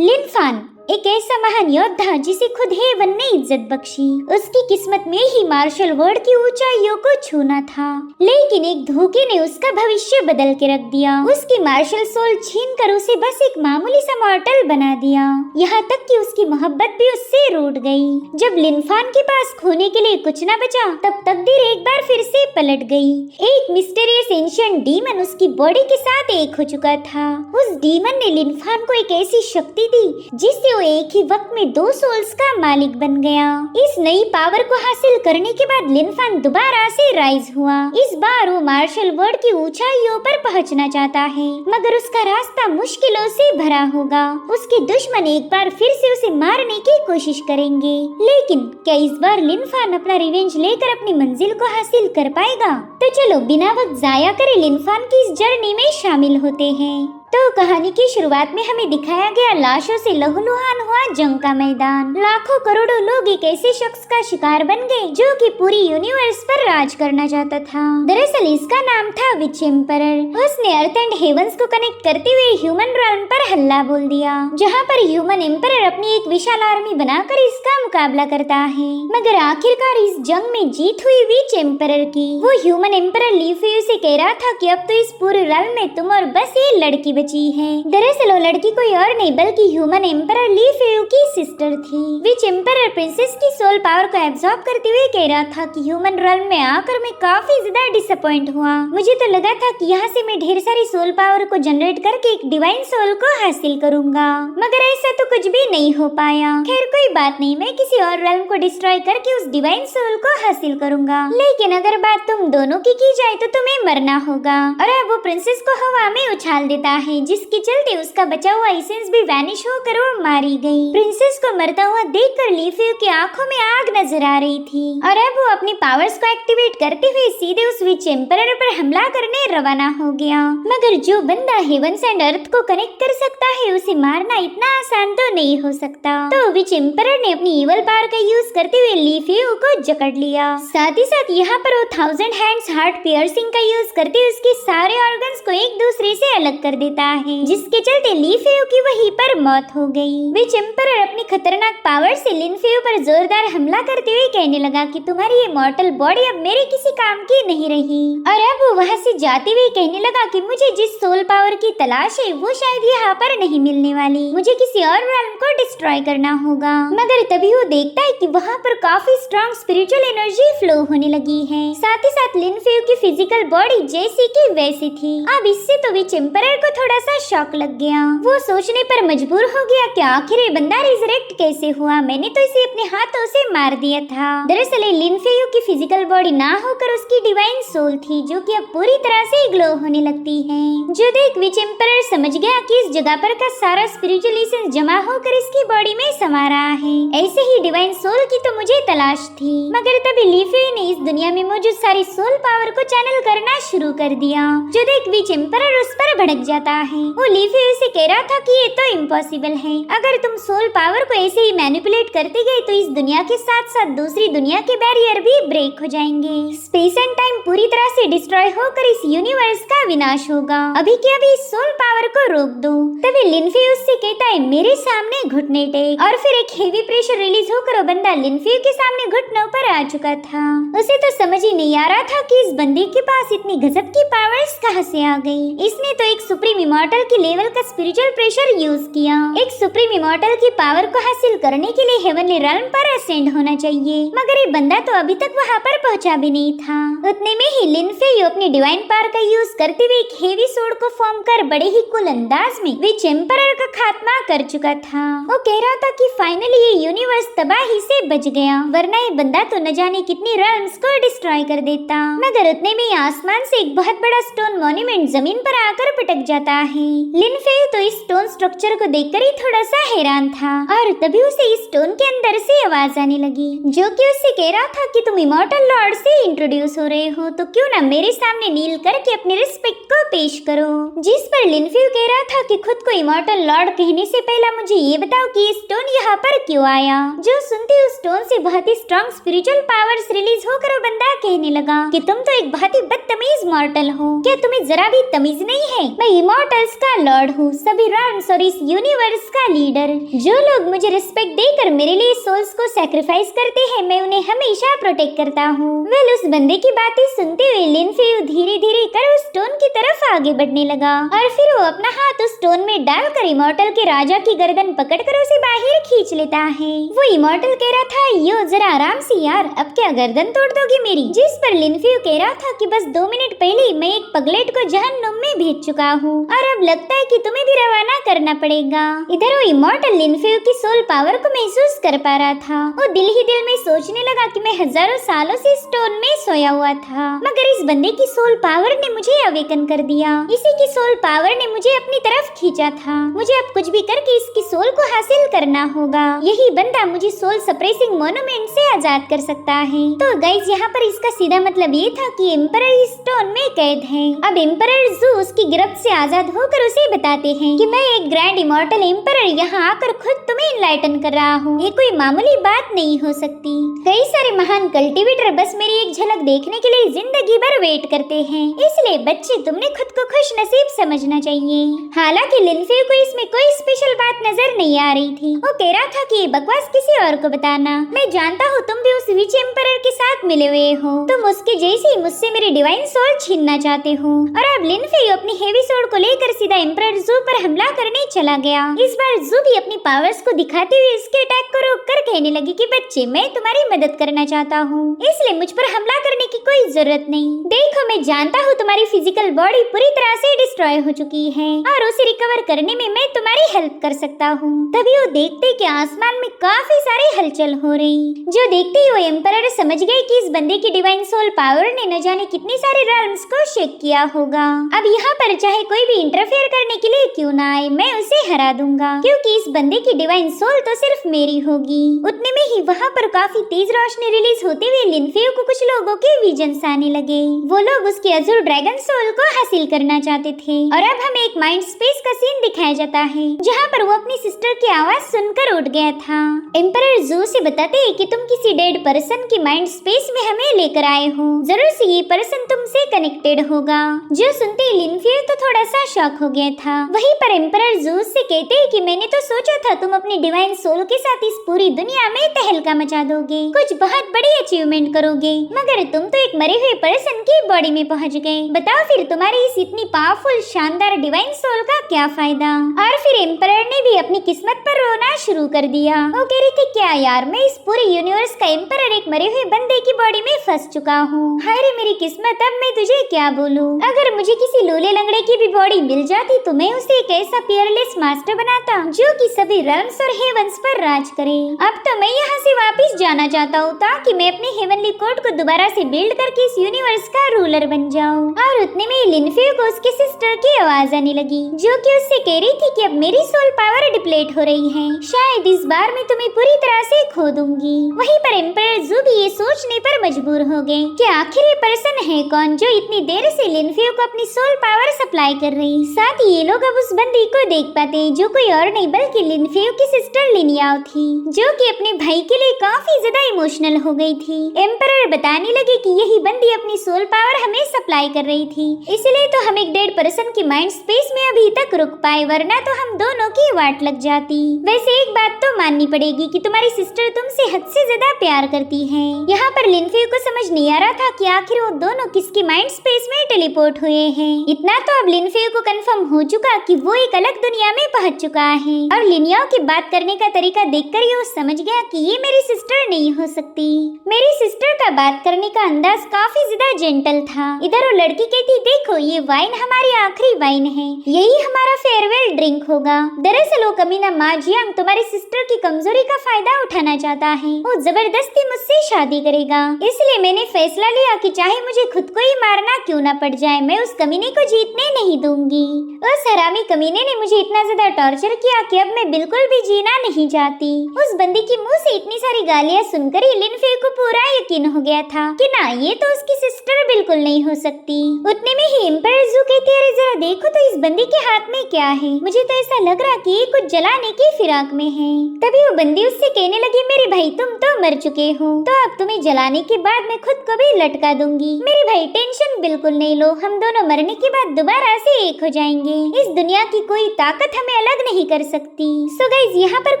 लिनफान एक ऐसा महान योद्धा जिसे खुद हेवन ने इज्जत बख्शी। उसकी किस्मत में ही मार्शल वर्ल्ड की ऊंचाइयों को छूना था, लेकिन एक धोखे ने उसका भविष्य बदल के रख दिया। उसकी मार्शल सोल छीन कर उसे बस एक मामूली सा मॉर्टल बना दिया। यहाँ तक कि उसकी मोहब्बत भी उससे रूठ गई। जब लिनफान के पास खोने के लिए कुछ न बचा, तब तकदीर एक बार फिर से पलट गई। एक मिस्टीरियस एंशिएंट डीमन उसकी बॉडी के साथ एक हो चुका था। उस डीमन ने लिनफान को एक ऐसी शक्ति दी जिससे एक ही वक्त में 2 सोल्स का मालिक बन गया। इस नई पावर को हासिल करने के बाद लिनफान दोबारा से राइज हुआ। इस बार वो मार्शल वर्ल्ड की ऊंचाइयों पर पहुंचना चाहता है, मगर उसका रास्ता मुश्किलों से भरा होगा। उसके दुश्मन एक बार फिर से उसे मारने की कोशिश करेंगे, लेकिन क्या इस बार लिनफान अपना रिवेंज लेकर अपनी मंजिल को हासिल कर पाएगा? तो चलो बिना वक्त जाया करे लिनफान की इस जर्नी में शामिल होते हैं। तो कहानी की शुरुआत में हमें दिखाया गया लाशों से लहूलुहान हुआ जंग का मैदान। लाखों करोड़ों लोग एक ऐसे शख्स का शिकार बन गए जो कि पूरी यूनिवर्स पर राज करना चाहता था। दरअसल इसका नाम था विच एम्परर। उसने अर्थ एंड हेवंस को कनेक्ट करते हुए ह्यूमन realm पर हल्ला बोल दिया, जहाँ पर ह्यूमन एम्परर अपनी एक विशाल आर्मी बनाकर इसका मुकाबला करता है। मगर आखिरकार इस जंग में जीत हुई विच एम्परर की। वो ह्यूमन एम्परर ली फेयू से कह रहा था कि अब तो इस पूरे realm में तुम और बस ये लड़की बची है। दरअसल वो लड़की कोई और नहीं बल्कि ह्यूमन एम्परर ली फेयू की सिस्टर थी। विच एम्परर प्रिंसेस की सोल पावर को एब्जॉर्ब करते हुए कह रहा था कि ह्यूमन realm में आकर मैं काफी ज्यादा डिसअपॉइंट हुआ। मुझे तो लगा था कि यहाँ से मैं ढेर सारी सोल पावर को जनरेट करके एक डिवाइन सोल को हासिल करूंगा, मगर ऐसा तो कुछ भी नहीं हो पाया। खैर कोई बात नहीं, मैं किसी और realm को डिस्ट्रॉय करके उस डिवाइन सोल को हासिल करूंगा। लेकिन अगर बात तुम दोनों की जाए तो तुम्हें मरना होगा। और अब वो प्रिंसेस को हवा में उछाल देता है, जिसके चलते उसका बचा हुआ एसेंस भी वैनिश होकर वो मारी गई। प्रिंसेस को मरता हुआ देखकर ली फेयू की आंखों में आग नजर आ रही थी और अब वो अपनी पावर्स को एक्टिवेट करते हुए सीधे उस विच एम्परर पर हमला करने रवाना हो गया। मगर जो बंदा हेवंस एंड अर्थ को कनेक्ट कर सकता है, उसे मारना इतना आसान तो नहीं हो सकता। तो विच एम्परर ने अपनी इवल पावर का यूज करते हुए ली फेयू को जकड़ लिया। साथ ही साथ यहाँ पर वो 1000 हैंड्स हार्ट पियर्सिंग का यूज करते हुए उसके सारे ऑर्गन्स को एक दूसरे से अलग कर देता है, जिसके चलते ली फेयू की वहीं पर मौत हो गई। विच एम्परर अपनी खतरनाक पावर से लिन फेयू पर जोरदार हमला करते हुए कहने लगा कि तुम्हारी ये मॉर्टल बॉडी अब मेरे किसी काम की नहीं रही। और अब वो वहाँ से जाते हुए कहने लगा कि मुझे जिस सोल पावर की तलाश है वो शायद यहाँ पर नहीं मिलने वाली, मुझे किसी और realm को डिस्ट्रॉय करना होगा। मगर तभी वो देखता है कि वहाँ पर काफी स्ट्रॉन्ग स्पिरिचुअल एनर्जी फ्लो होने लगी है। साथ ही साथ लिन फेयू की फिजिकल बॉडी जैसी की वैसी थी। अब इससे तो विच एम्परर को थोड़ा सा शॉक लग गया। वो सोचने पर मजबूर हो गया कि आखिर ये बंदा रिजरेक्ट कैसे हुआ, मैंने तो इसे अपने हाथों से मार दिया था। दरअसल लिन फेयू की फिजिकल बॉडी ना होकर उसकी डिवाइन सोल थी, जो कि अब पूरी तरह से ग्लो होने लगती है। जो देख विच एम्परर समझ गया कि इस जगह पर का सारा स्पिरिचुअल एसेंस जमा होकर इसकी बॉडी में समा रहा है। ऐसे ही डिवाइन सोल की तो मुझे तलाश थी। मगर तभी ली फेयू ने इस दुनिया में मौजूद सारी सोल पावर को चैनल करना शुरू कर दिया। जो देख विच एम्परर उस पर भड़क जाता है। वो ली फेयू से कह रहा था कि ये तो इम्पॉसिबल है, अगर तुम सोल पावर को ऐसे ही मैनिपुलेट करते गए तो इस दुनिया के साथ साथ दूसरी दुनिया के बैरियर भी ब्रेक हो जाएंगे। स्पेस एंड टाइम पूरी तरह से डिस्ट्रॉय होकर इस यूनिवर्स का विनाश होगा। अभी के अभी इस सोल पावर को रोक दो। तभी लिन फेयू से कहता है मेरे सामने घुटने टेक, और फिर एक हेवी प्रेशर रिलीज होकर वो बंदा लिन फेयू के सामने घुटनों पर आ चुका था। उसे तो समझ ही नहीं आ रहा था कि इस बंदे के पास इतनी गजब की पावर्स कहां से आ गई। इसने तो एक सुप्रीम इमॉर्टल की लेवल का स्पिरिचुअल प्रेशर यूज किया। एक सुप्रीम इमॉर्टल की पावर को हासिल करने के लिए हेवनली realm पर असेंड होना चाहिए, मगर ये बंदा तो अभी तक वहाँ पर पहुँचा भी नहीं था। उतने में ही लिन फेयू अपनी डिवाइन पावर का यूज करते हुए एक हेवी सोर्ड को फॉर्म कर बड़े ही कुल अंदाज में विच एम्परर का खात्मा कर चुका था। वो कह रहा था कि फाइनली ये यूनिवर्स तबाही से बच गया, वरना ये बंदा तो न जाने कितनी realms को डिस्ट्रॉय कर देता। मगर उतने में आसमान से एक बहुत बड़ा स्टोन मॉन्यूमेंट जमीन पर आकर पटक जाता है। लिन फेयू तो इस स्टोन स्ट्रक्चर को देखकर ही थोड़ा सा हैरान था, और तभी उसे इस स्टोन के अंदर से आवाज आने लगी, जो कि उससे कह रहा था कि तुम इमॉर्टल लॉर्ड से इंट्रोड्यूस हो रहे हो, तो क्यों ना मेरे सामने नील करके अपने रिस्पेक्ट को पेश करो। जिस पर लिन फेयू कह रहा था कि खुद को इमॉर्टल लॉर्ड कहने से पहले मुझे ये बताओ कि ये स्टोन यहाँ पर क्यों आया। जो सुनते उस स्टोन से बहुत ही स्ट्रॉन्ग स्पिरिचुअल पावर्स रिलीज होकर वो बंदा कहने लगा कि तुम तो एक बहुत ही बदतमीज मॉर्टल हो, क्या तुम्हें जरा भी तमीज नहीं है। मैं इमॉर्टल्स का लॉर्ड हूँ, सभी realms और इस यूनिवर्स का लीडर। जो लोग मुझे रिस्पेक्ट देकर मेरे लिए सोल्स को सैक्रिफाइस करते हैं, मैं उन्हें हमेशा प्रोटेक्ट करता हूँ। वेल, उस बंदे की बातें सुनते हुए लिन फेयू धीरे धीरे कर उस स्टोन की तरफ आगे बढ़ने लगा और फिर वो अपना हाथ उस स्टोन में डालकर इमॉर्टल के राजा की गर्दन पकड़कर उसे बाहर खींच लेता है। वो इमॉर्टल कह रहा था, यो जरा आराम से यार, अब क्या गर्दन तोड़ दोगे मेरी? जिस पर लिन फेयू कह रहा था कि बस 2 मिनट पहले मैं एक पगलेट को जहन्नुम में भेज चुका हूँ और अब लगता है कि तुम्हें भी रवाना करना पड़ेगा। इधर वो इमॉर्टल लिन फेयू की सोल पावर को महसूस कर पा रहा था। वो दिल ही दिल में सोचने लगा कि मैं हजारों सालों से स्टोन में सोया हुआ था, मगर इस बंदे की सोल पावर ने मुझे अवेकन कर दिया। इसी की सोल पावर ने मुझे अपनी तरफ खींचा था। मुझे अब कुछ भी करके इसकी सोल को हासिल करना होगा। यही बंदा मुझे सोल सप्रेसिंग मोनूमेंट से आजाद कर सकता है। तो गाइस, यहाँ पर इसका सीधा मतलब ये था कि एम्परर इस स्टोन में कैद है। अब एम्परर जू उसकी गिरफ्त से आजाद होकर उसे बताते हैं कि मैं एक ग्रैंड इमॉर्टल एम्परर यहाँ आकर खुद तुम्हें इनलाइटन कर रहा हूँ। ये कोई मामूली बात नहीं हो सकती। कई सारे महान कल्टीवेटर बस मेरी एक झलक देखने के लिए जिंदगी भर वेट करते हैं, इसलिए बच्चे तुमने खुद को खुश नसीब समझना चाहिए। हालांकि लिन फेयू को इसमें कोई स्पेशल बात नजर नहीं आ रही थी। वो कह रहा था कि ये बकवास किसी और को बताना। मैं जानता हूँ तुम भी उस विच एम्परर के साथ मिले हुए हो। तुम उसके जैसी मुझसे मेरी डिवाइन सोल छीनना चाहते हो। और अब लिन फेयू अपनी हेवी सोर्ड को लेकर सीधा एम्परर जू पर हमला करने चला गया। इस बार जू भी अपनी पावर्स को दिखाते हुए इसके अटैक को रोककर कहने लगी कि बच्चे, मैं तुम्हारी मदद करना चाहता हूँ, इसलिए मुझ पर हमला करने की कोई जरूरत नहीं। देखो, मैं जानता हूँ तुम्हारी फिजिकल बॉडी पूरी तरह से डिस्ट्रॉय हो चुकी है और उसे रिकवर करने में मैं तुम्हारी हेल्प कर सकता हूँ। तभी वो देखते कि आसमान में काफी सारी हलचल हो रही। जो देखते ही वो एम्परर समझ गए कि इस बंदे की डिवाइन सोल पावर ने न जाने कितनी सारी realms को शेक किया होगा। अब यहाँ पर चाहे कोई भी इंटरफेयर करने के लिए क्यों ना आए, मैं उसे हरा दूंगा, क्योंकि इस बंदे की डिवाइन सोल तो सिर्फ मेरी होगी। उतने में ही वहाँ पर काफी तेज रोशनी रिलीज होते हुए लिन फेयू को कुछ लोगों के विजन्स आने लगे। वो लोग उसके अज़ुर ड्रैगन सोल को हासिल करना चाहते थे। और अब हमें एक माइंड स्पेस का सीन दिखाया जाता है, जहाँ पर वो अपनी सिस्टर की आवाज सुनकर उठ गया था। एम्परर जू से बताते हैं कि तुम किसी डेड पर्सन की माइंड स्पेस में हमें लेकर आए हो। जरूर से ये पर्सन तुमसे कनेक्टेड होगा। जो सुनते ही लिन फेयू तो थोड़ा सा शॉक हो गया था। वहीं पर एम्परर जू से कहते हैं कि मैंने तो सोचा था तुम अपनी डिवाइन सोल के साथ इस पूरी दुनिया में तहलका मचा दोगे, कुछ बहुत बड़ी अचीवमेंट करोगे, मगर तुम तो एक मरे हुए पर्सन की बॉडी में पहुंच गए। बताओ फिर तुम्हारी इस इतनी पावरफुल शानदार डिवाइन सोल का क्या फायदा? और फिर एम्परर ने भी अपनी किस्मत पर रोना शुरू कर दिया। वो कह रही थी, क्या यार, मैं इस पूरे यूनिवर्स का एम्परर एक मरे हुए बंदे की बॉडी में फंस चुका हूँ। हाय रे मेरी किस्मत, अब मैं तुझे क्या बोलूं। अगर मुझे किसी लूले लंगड़े की भी बॉडी मिल जाती तो मैं उसे एक ऐसा पियरलेस मास्टर बनाता जो कि सभी realms और हेवंस पर राज करे। अब तो मैं यहाँ से वापस जाना चाहता हूँ ताकि मैं अपने हेवनली कोड को दोबारा से बिल्ड करके इस यूनिवर्स का रूलर बन जाऊँ। और उतने में लिन फेयू को उसके सिस्टर की आवाज आने लगी, जो कि उससे कह रही थी कि अब मेरी सोल पावर डिप्लीट हो रही है, शायद इस बार मैं तुम्हें पूरी तरह से खो दूंगी। वहीं पर एम्परर जू भी ये सोचने पर मजबूर हो गए कि आखिर ये पर्सन है कौन जो इतनी देर से लिन फेयू को अपनी सोल पावर सप्लाई कर रही। साथ ही ये लोग अब उस बंदी को देख पाते जो कोई और नहीं बल्कि लिन फेयू की सिस्टर लिनियाओ थी, जो कि अपने भाई के लिए काफी ज्यादा इमोशनल हो गई थी। एम्परर बताने लगे कि यही बंदी अपनी सोल पावर हमें सप्लाई कर रही थी, इसलिए तो हम एक डेड पर्सन की माइंड स्पेस में अभी तक रुक पाए, वरना तो हम दोनों की वाट लग जाती। वैसे एक बात तो माननी पड़ेगी कि तुम्हारी सिस्टर तुमसे हद से ज्यादा प्यार करती है। यहाँ पर लिन फेयू को समझ नहीं आ रहा था कि आखिर वो दोनों किसकी माइंड स्पेस में टेलीपोर्ट हुए हैं। इतना तो अब लिन फेयू को कंफर्म हो चुका कि वो एक अलग दुनिया में पहुंच चुका है। और लिनियाओ की बात करने का तरीका देखकर ये समझ गया कि ये मेरी सिस्टर नहीं हो सकती। मेरी सिस्टर का बात करने का अंदाज काफी ज्यादा जेंटल था। इधर वो लड़की कहती, देखो ये वाइन हमारी आखिरी वाइन है, यही हमारा फेयरवेल ड्रिंक होगा। दरअसल वो कमीना मा जियांग तुम्हारी सिस्टर की कमजोरी का फायदा उठाना चाहता है। वो जबरदस्ती मुझसे शादी करेगा, इसलिए मैंने फैसला लिया कि चाहे मुझे खुद को ही मारना क्यों न पड़ जाए, मैं उस कमीने को जीतने नहीं दूंगी। उस हरामी कमीने ने मुझे इतना ज्यादा टॉर्चर किया कि अब मैं बिल्कुल भी जीना नहीं चाहती। उस बंदी की मुंह से इतनी सारी गालियाँ सुनकर ही लिनफे को पूरा यकीन हो गया था कि ना, ये तो उसकी सिस्टर बिल्कुल नहीं हो सकती। उतने में ही एम्पायर ज़ू कहती है, अरे जरा देखो तो इस बंदी के हाथ में क्या है, मुझे तो ऐसा लग रहा कि ये कुछ जलाने की फिराक में है। तभी वो बंदी उससे कहने लगी, मेरे भाई तुम तो मर चुके हो, तो अब तुम्हें जलाने के बाद मैं खुद को भी लटका दूंगी। मेरे भाई टेंशन बिल्कुल नहीं लो, हम दोनों मरने के बाद दोबारा से एक हो जाएंगे। इस दुनिया की कोई ताकत हमें अलग नहीं कर सकती। सो गाइस, यहाँ पर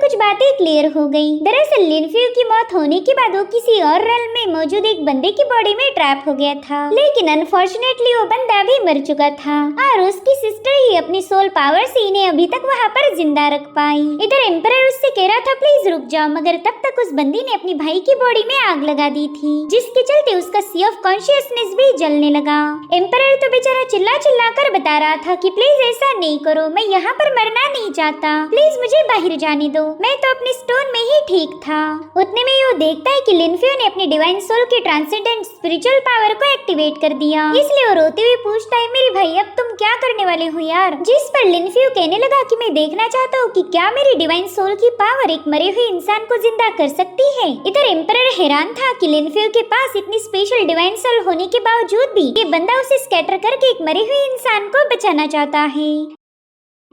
कुछ बातें क्लियर हो गई। दरअसल लिनफ्यू की मौत होने के बाद वो किसी और रेल्म में मौजूद एक बंदे की बॉडी में ट्रैप हो गया था, लेकिन अनफॉर्चुनेटली वो बंदा भी मर चुका था और उसकी सिस्टर ही अपनी सोल पावर से इन्हें अभी तक वहाँ पर जिंदा रख पाई। इधर एम्परर उससे कह रहा था प्लीज रुक जाओ, मगर तब तक उस बंदी ने अपनी भाई की बॉडी में आग लगा दी थी, जिसके चलते उसका सी ऑफ कॉन्शियसनेस भी जलने लगा। एम्परर तो बेचारा चिल्ला चिल्ला कर बता रहा था कि प्लीज ऐसा नहीं करो, मैं यहाँ पर मरना नहीं चाहता, प्लीज मुझे बाहर जाने दो, मैं तो अपने स्टोन में ही ठीक था। उतने में वो देखता है कि लिनफ्यू ने अपनी डिवाइन सोल की ट्रांसेंडेंट स्पिरिचुअल पावर को एक्टिवेट कर दिया। इसलिए वो रोते हुए पूछता है, मेरे भाई अब तुम क्या करने वाले हो यार? जिस पर लिनफ्यू कहने लगा कि मैं देखना चाहता हूँ कि क्या मेरी डिवाइन सोल की पावर एक मरे हुए इंसान को जिंदा कर सकती है। इधर एम्परर हैरान था कि लिनफ्यू के पास इतनी स्पेशल डिवाइन सोल होने के बावजूद भी ये बंदा उसे स्कैटर करके एक मरे हुए इंसान को बचाना चाहता है।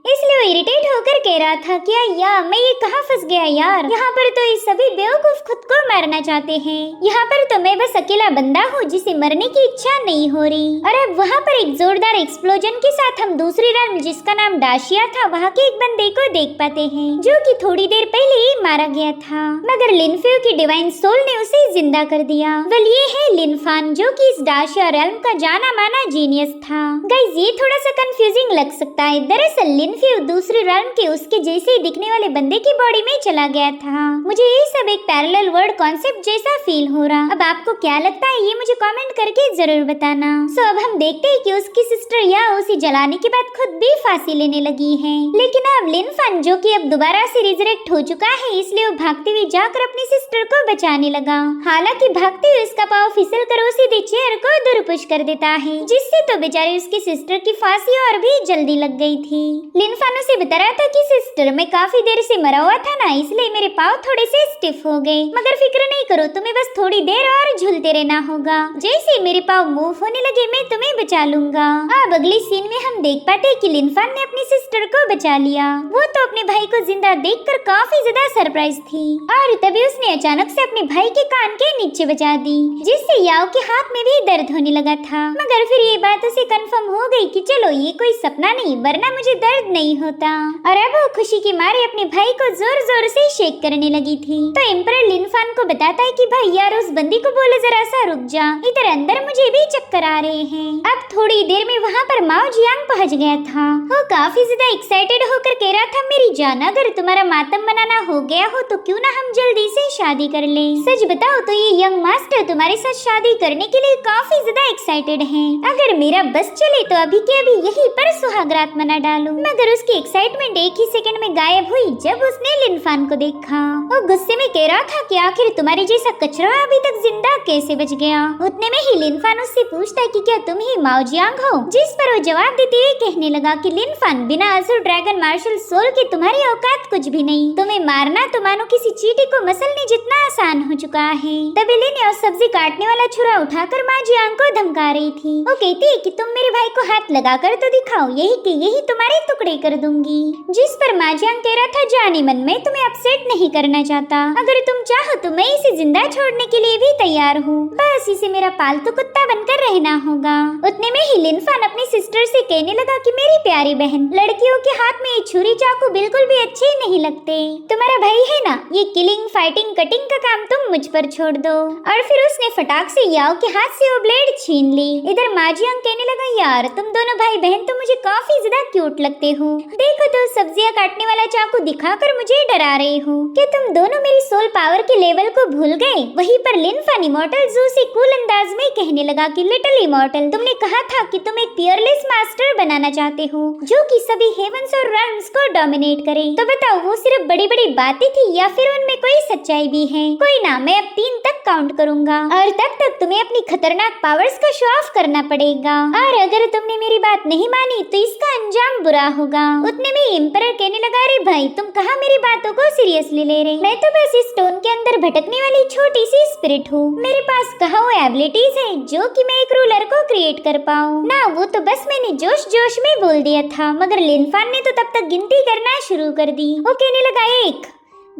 इसलिए वो इरिटेट होकर कह रहा था, क्या यार मैं ये कहाँ फंस गया यार, यहाँ पर तो ये सभी बेवकूफ खुद को मारना चाहते हैं, यहाँ पर तो मैं बस अकेला बंदा हूँ जिसे मरने की इच्छा नहीं हो रही। और अब वहाँ पर एक जोरदार एक्सप्लोजन के साथ हम दूसरी रेल्म जिसका नाम डाशिया था वहाँ के एक बंदे को देख पाते हैं, जो कि थोड़ी देर पहले ही मारा गया था, मगर लिनफ्यू की डिवाइन सोल ने उसे जिंदा कर दिया। वेल ये है लिनफान, जो कि इस डाशिया रेल्म का जाना माना जीनियस था। गाइस ये थोड़ा सा कंफ्यूजिंग लग सकता है, दरअसल लिनफ्यू दूसरी रेल्म के उसके जैसे ही दिखने वाले बंदे की बॉडी में चला गया था। मुझे ये सब एक पैरेलल वर्ल्ड कॉन्सेप्ट जैसा फील हो रहा। अब आपको क्या लगता है ये मुझे कमेंट करके जरूर बताना। सो अब हम देखते हैं कि उसकी सिस्टर या उसे जलाने के बाद खुद भी फांसी लेने लगी है, लेकिन अब लिनफान जो कि अब दोबारा से रिजरेक्ट हो चुका है, इसलिए वो भागते हुए जाकर अपनी सिस्टर को बचाने लगा। हालांकि भागते हुए उसका पाँव फिसल कर वो सीधे चेयर को दूर पुश कर देता है, जिससे तो बेचारी उसकी सिस्टर की फांसी और भी जल्दी लग गई थी। लिनफान उसे बता रहा था कि सिस्टर मैं काफी देर से मरा हुआ था ना, इसलिए मेरे पाँव थोड़े से स्टिफ हो गए, मगर फिक्र नहीं करो, तुम्हें बस थोड़ी देर और झूलते रहना होगा, जैसे मेरे पाँव मूव होने लगे मैं तुम्हें बचा लूंगा। अब अगली सीन में हम देख पाते कि लिनफान ने अपनी सिस्टर को बचा लिया। वो तो अपने भाई को जिंदा देखकर काफी ज्यादा सरप्राइज थी, और तभी उसने अचानक से अपने भाई के कान के नीचे बजा दी, जिससे याओ के हाथ में भी दर्द होने लगा था। मगर फिर ये बात उसे कंफर्म हो गई कि चलो ये कोई सपना नहीं, वरना मुझे दर्द नहीं होता। और अब वो खुशी के मारे अपने भाई को जोर जोर से शेक करने लगी थी। तो एम्परर लिनफान को बताता है कि भाई यार उस बंदी को बोलो जरा सा रुक जा, इधर अंदर मुझे भी चक्कर आ रहे हैं। अब थोड़ी देर में वहाँ पर माओ जियांग पहुँच गया था। वो काफी ज्यादा एक्साइटेड होकर कह रहा था, मेरी जान अगर तुम्हारा मातम बनाना हो गया हो तो क्यों ना हम जल्दी से शादी कर ले। सच बताओ तो ये यंग मास्टर तुम्हारे साथ शादी करने के लिए काफी ज्यादा एक्साइटेड है। अगर मेरा बस चले तो अभी के अभी यही पर सुहागरात मना डालूं। मगर उसकी एक्साइटमेंट एक ही सेकंड में गायब हुई जब उसने लिनफान को देखा। वो गुस्से में कह रहा था कि आखिर तुम्हारे जैसा कचरा अभी तक जिंदा कैसे बच गया। उतने में ही लिनफान उससे पूछता है कि क्या तुम ही माओ जियांग हो, जिस पर वो जवाब देते हुए कहने लगा कि लिनफान बिना असुर ड्रैगन मार्शल सोल के तुम्हारी औकात कुछ भी नहीं, तुम्हें मारना तो मानो किसी चींटी को मसलने जितना आसान हो चुका है। तभी लिन और सब्जी काटने वाला छुरा उठाकर माँ जियांग को धमका रही थी। वो कहती है कि तुम मेरे भाई को हाथ लगाकर तो दिखाओ, यही तुम्हारे टुकड़े कर दूंगी। जिस पर माँ जियांग कह रहा था, जाने मन में तुम्हें अपसेट नहीं करना चाहता, अगर तुम चाहो तो मैं इसे जिंदा छोड़ने के लिए भी तैयार हूँ, बस इसे मेरा पालतू कुत्ता बनकर रहना होगा। उतने में ही लिनफान अपनी सिस्टर से कहने लगा कि मेरी प्यारी बहन, लड़कियों के हाथ में ये छुरी चाकू बिल्कुल भी अच्छे नहीं लगते, तुम्हारा भाई है ना, ये किलिंग फाइटिंग कटिंग का काम तुम मुझ पर छोड़ दो। और फिर उसने फटाक से याओ के हाथ से वो ब्लेड छीन ली। इधर माँ जियांग कहने लगा, यार तुम दोनों भाई बहन तो मुझे काफी ज्यादा क्यूट लगते हो, देखो तो सब्जियां काटने वाला चाकू दिखाकर मुझे डरा रहे हो, क्या तुम दोनों मेरी सोल पावर के लेवल को भूल गए। वहीं पर लिनफान इमॉर्टल ज़ू से कूल अंदाज में कहने लगा कि लिटिल इमॉर्टल, तुमने कहा था कि तुम एक पियरलेस मास्टर बनाना चाहते हो जो कि सभी हेवंस और रेल्म्स को डोमिनेट करे, तो बताओ वो सिर्फ बड़ी बड़ी बातें थी या फिर उनमें कोई सच्चाई भी है। कोई ना, मैं अब 3 तक काउंट करूंगा और तब तक तुम्हें अपनी खतरनाक पावर्स का शो ऑफ करना पड़ेगा, और अगर तुमने मेरी बात नहीं मानी तो इसका अंजाम बुरा होगा। होगा। उतने में एम्परर कहने लगा, अरे भाई तुम कहाँ मेरी बातों को सीरियसली ले रहे? मैं तो बस इस स्टोन के अंदर भटकने वाली छोटी सी स्पिरिट हूँ। मेरे पास कहाँ वो एबिलिटीज है जो कि मैं एक रूलर को क्रिएट कर पाऊँ ना। वो तो बस मैंने जोश जोश में बोल दिया था, मगर लिनफान ने तो तब तक गिनती करना शुरू कर दी। वो कहने लगा 1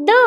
2।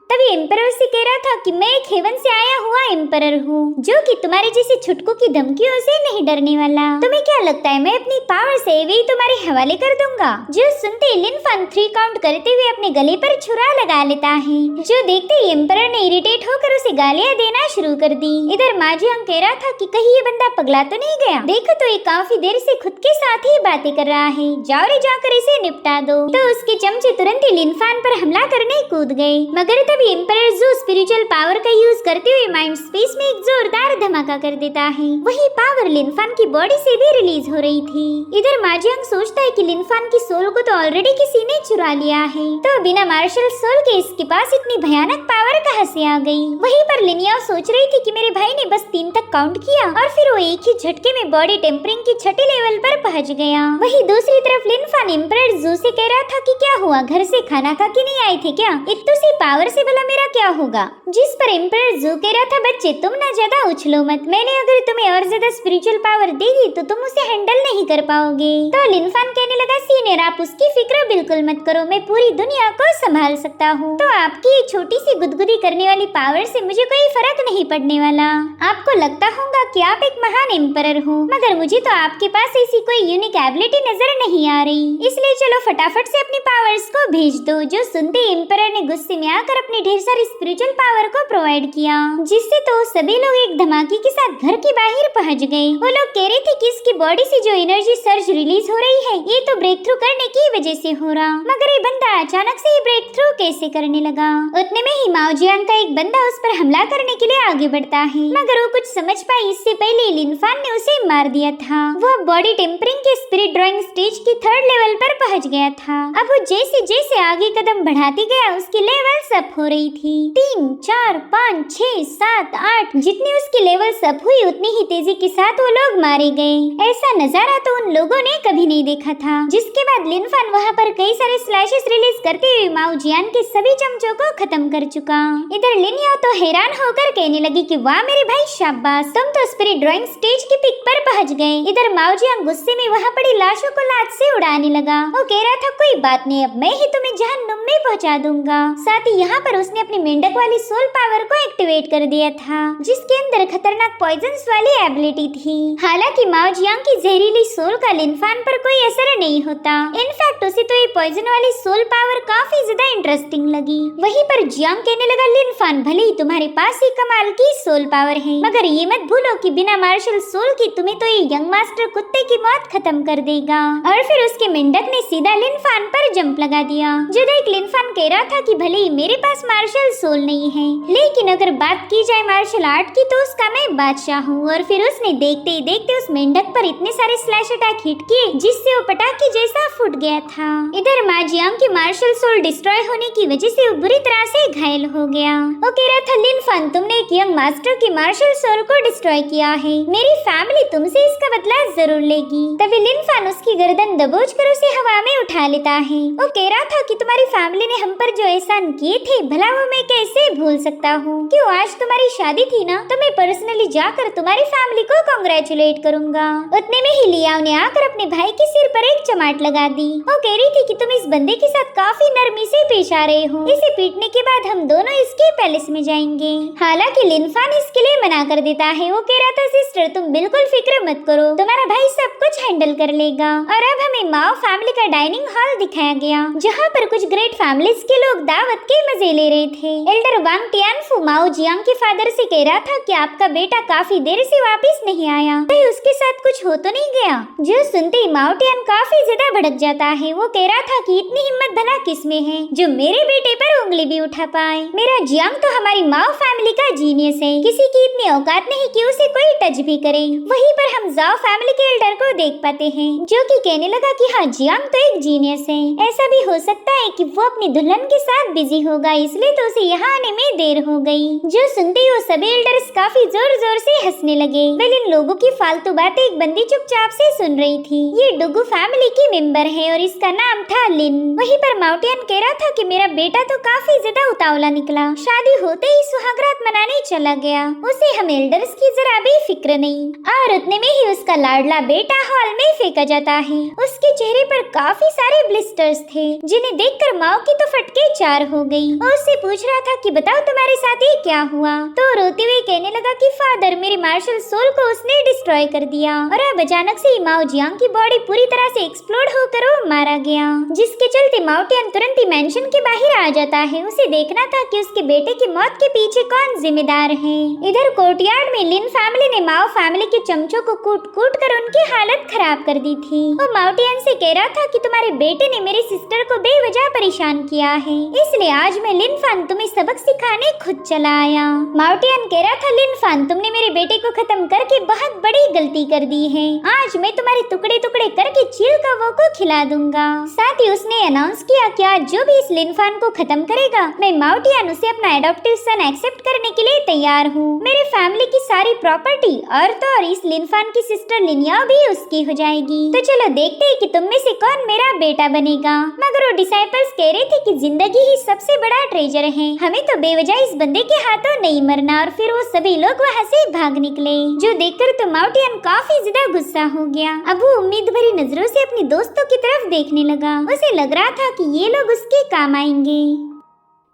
तभी एम्परर से कह रहा था कि मैं एक हेवन से आया हुआ एम्परर हूँ जो कि तुम्हारे जैसे छुटकू की धमकियों से नहीं डरने वाला। तुम्हें क्या लगता है मैं अपनी पावर से वे तुम्हारे हवाले कर दूंगा? जो सुनते ही लिनफान 3 काउंट करते हुए अपने गले पर छुरा लगा लेता है, जो देखते ही एम्परर ने इरिटेट होकर उसे गालियां देना शुरू कर दी। इधर माजियांग कह रहा था कि कहीं ये बंदा पगला तो नहीं गया? देखो तो ये काफी देर से खुद के साथ ही बातें कर रहा है, जाओ रे जाकर इसे निपटा दो। तो उसके चमचे तुरंत ही लिनफान पर हमला करने कूद गए, मगर तभी एम्परर जू स्पिरिचुअल पावर का यूज करते हुए माइंड स्पेस में एक जोरदार धमाका कर देता है। वही पावर लिनफान की बॉडी से भी रिलीज हो रही थी। इधर माजियांग सोचता है कि लिनफान की सोल को तो ऑलरेडी किसी ने चुरा लिया है, तो बिना मार्शल सोल के इसके पास इतनी भयानक पावर कहां से आ गई? वहीं पर लिनियाओ सोच रही थी कि मेरे भाई ने बस 3 तक काउंट किया और फिर वो एक ही झटके में बॉडी टेम्परिंग की 6ठी लेवल पर पहुंच गया। वही दूसरी तरफ लिनफान एम्परर जू से कह रहा था कि क्या हुआ, घर से खाना खा के नहीं आए थे क्या? इतनी सी पावर से भला मेरा क्या होगा? जिस पर एम्परर जू कह रहा था, बच्चे तुम ना ज्यादा उछलो मत, मैंने अगर तुम्हें और ज्यादा स्पिरिचुअल पावर देगी तो तुम उसे हैंडल नहीं कर पाओगे। तो लिनफान कहने लगा, सीनियर आप उसकी फिक्र बिल्कुल मत करो, मैं पूरी दुनिया को संभाल सकता हूँ, तो आपकी छोटी सी गुदगुदी करने वाली पावर से मुझे कोई फर्क नहीं पड़ने वाला। आपको लगता होगा कि आप एक महान एम्परर हो, मगर मुझे तो आपके पास ऐसी कोई यूनिक एबिलिटी नजर नहीं आ रही, इसलिए चलो फटाफट से अपनी पावर्स को भेज दो। जो सुनते एम्परर ने गुस्से में आकर अपनी ढेर सारी स्पिरिचुअल पावर को प्रोवाइड किया, जिससे तो सभी लोग एक धमाके के साथ घर के बाहर पहुंच गए। वो लोग कह रहे थे कि इसकी बॉडी से जो एनर्जी सर्ज रिलीज हो रही है ये तो ब्रेक थ्रू करने की वजह से हो रहा, मगर ये बंदा अचानक से ही ब्रेक थ्रू कैसे करने लगा? उतने में ही माओजियांग का एक बंदा उस पर हमला करने के लिए आगे बढ़ता है, मगर वो कुछ समझ पाई इससे पहले लिनफान ने उसे मार दिया था। वो बॉडी टेम्परिंग के स्पिरिट ड्राइंग स्टेज की 3rd लेवल पर पहुंच गया था। अब वो जैसे जैसे आगे कदम बढ़ाती गया उसकी लेवल्स अप हो रही थी। 3 4 5 6 7 8 जितनी उसकी लेवल्स अप हुई उतनी ही तेजी के साथ वो लोग मारे गए। ऐसा नजारा तो उन लोगों ने कभी नहीं देखा था। जिसके बाद लिनफान वहाँ पर कई सारे स्लैशेस रिलीज करते हुए माओजियान के सभी चमचों को खत्म कर चुका। इधर लिनियाओ तो हैरान होकर कहने लगी कि वाह मेरे भाई शाबाश, तुम तो स्पिरिट ड्राइंग स्टेज की पिक पर पहुंच गए। इधर माओजियांग गुस्से में वहाँ पड़ी लाशों को लात से उड़ाने लगा। वो कह रहा था कोई बात नहीं, अब मैं ही तुम्हें जहन्नुम में पहुंचा दूंगा। साथ ही यहाँ पर उसने अपनी मेंढक वाली सोल पावर को एक्टिवेट कर दिया था, जिसके अंदर खतरनाक पॉइजन्स वाली एबिलिटी थी। हालांकि माओजियांग की जहरीली सोल का लिनफान पर कोई असर नहीं होता। इनफैक्ट उसे तो ये पॉइजन वाली सोल पावर काफी ज्यादा इंटरेस्टिंग लगी। वहीं पर जियांग कहने लगा, लिनफान भले ही तुम्हारे पास ही कमाल की सोल पावर है, मगर ये मत भूलो कि बिना मार्शल सोल की तुम्हें तो ये यंग मास्टर कुत्ते की मौत खत्म कर देगा। और फिर उसके मेंढक ने सीधा लिनफान पर जंप लगा दिया। जो देख लिनफान कह रहा था कि भले ही मेरे पास मार्शल सोल नहीं है, लेकिन अगर बात की जाए मार्शल आर्ट की तो उसका मैं बादशाह हूँ। और फिर उसने देखते ही देखते उस मेंढक पर इतने सारे स्लैश अटैक हिट किए जिससे वो पटाखे जैसा फूट गया था। इधर माजियांग की मार्शल सोल डिस्ट्रॉय होने की वजह से वो बुरी तरह से घायल हो गया। वो कह रहा था, लिनफान तुमने एक यंग मास्टर की मार्शल सोल को डिस्ट्रॉय किया है, मेरी फैमिली तुमसे इसका बदला जरूर लेगी। तभी लिनफान उसकी गर्दन दबोच कर उसे हवा में उठा लेता है। वो कह रहा था कि तुम्हारी फैमिली ने हम पर जो एहसान किए थे भला वो मैं कैसे भूल सकता हूँ। क्यों आज तुम्हारी शादी थी ना, तो मैं पर्सनली जाकर तुम्हारी फैमिली को कांग्रेचुलेट करूंगा। उतने में ही लियाओ ने आकर अपने भाई के सिर पर एक चमाट लगा दी। वो कह रही थी कि तुम इस बंदे के साथ काफी नरमी से पेश आ रहे हो, इसे पीटने के बाद हम दोनों इसके पैलेस में जाएंगे। हालांकि लिनफान इसके लिए मना कर देता है। वो कह रहा था, सिस्टर तुम बिल्कुल फिक्र मत करो, तुम्हारा भाई सब कुछ हैंडल कर लेगा। और अब हमें माओ फैमिली का डाइनिंग हॉल दिखाया गया, जहाँ पर कुछ ग्रेट फैमिलीज के लोग दावत के मजे ले रहे थे। एल्डर वांग टियानफू माओ जियांग के फादर से कह रहा था कि आपका बेटा काफी देर से वापस नहीं आया, कहीं उसके साथ कुछ हो तो नहीं गया। जो सुनते ही माओ टियान काफी ज्यादा भड़क जाता है। वो कह रहा था कि इतनी हिम्मत भला किसमें है जो मेरे बेटे पर उंगली भी उठा पाए। मेरा जियांग तो हमारी माओ फैमिली का जीनियस है, किसी की इतनी औकात नहीं कि उसे कोई टच भी करे। वहीं पर हम जाओ फैमिली के एल्डर को देख पाते हैं, जो कि कहने लगा कि हाँ जियांग तो एक जीनियस है, ऐसा भी हो सकता है कि वो अपनी दुल्हन के साथ बिजी होगा, इसलिए तो उसे यहाँ आने में देर हो गई। जो सुनते ही वो सभी एल्डर्स काफी जोर जोर से हंसने लगे। वेल इन लोगों की फालतू बातें एक बंदी चुपचाप से सुन रही थी। ये डुगू फैमिली की मेंबर है और इसका नाम था लिन। वहीं पर माउंटेन कह रहा था कि मेरा बेटा तो काफी ज्यादा उतावला निकला, शादी होते ही सुहागरात मनाने चला गया, उसे हम एल्डर्स की जरा भी फिक्र नहीं। और उतने में ही उसका लाडला बेटा हॉल में फेंका जाता है। उसके चेहरे पर काफी सारे ब्लिस्टर्स थे जिन्हें देखकर माँ की तो फटके चार हो गई। और उससे पूछ रहा था कि बताओ तुम्हारे साथ ये क्या हुआ। तो रोते हुए कहने लगा कि फादर मेरे मार्शल सोल को उसने डिस्ट्रॉय कर दिया और अब अचानक से माओ जियांग की बॉडी पूरी तरह से एक्सप्लोड होकर वो मारा गया, जिसके चलते माओ टियान तुरंत ही मेंशन के बाहर आ जाता है। उसे देखना था कि उसके बेटे की मौत के पीछे कौन जिम्मेदार है। इधर कोर्टयार्ड में लिन फैमिली ने माओ फैमिली के चमचों को कूट कूट कर उनकी हालत खराब कर दी थी। वो माओ टियान से कह रहा था कि तुम्हारे बेटे ने मेरी सिस्टर को बेवजह परेशान किया है, इसलिए आज मैं लिन फान तुम्हें सबक सिखाने खुद चला आया। माओ टियान कह रहा था लिन फान तुमने मेरे बेटे को खत्म करके बहुत बड़ी गलती कर दी है, आज मैं तुम्हारे टुकड़े टुकड़े करके चील कौवों को खिला दूंगा। साथ ही उसने अनाउंस किया कि आज जो भी इस लिन फान को खत्म करेगा मैं माओ टियान उसे अपना एडॉप्टिव सन एक्सेप्ट करने के लिए तैयार हूँ। मेरे फैमिली की सारी प्रॉपर्टी और तो और इस लिन फान की सिस्टर लिनियाओ भी उसकी हो जाएगी। तो चलो देखते हैं कि तुम में से कौन मेरा बेटा बनेगा। मगर वो डिसाइपल्स कह रहे थे कि जिंदगी ही सबसे बड़ा ट्रेजर है, हमें तो बेवजह इस बंदे के हाथों नहीं मरना। और फिर वो सभी लोग वहाँ से भाग निकले, जो देखकर तो माओ टियान काफी ज्यादा गुस्सा हो गया। अब वो उम्मीद भरी नजरों से अपनी दोस्तों की तरफ देखने लगा। उसे लग रहा था कि ये लोग उसके काम आएंगे।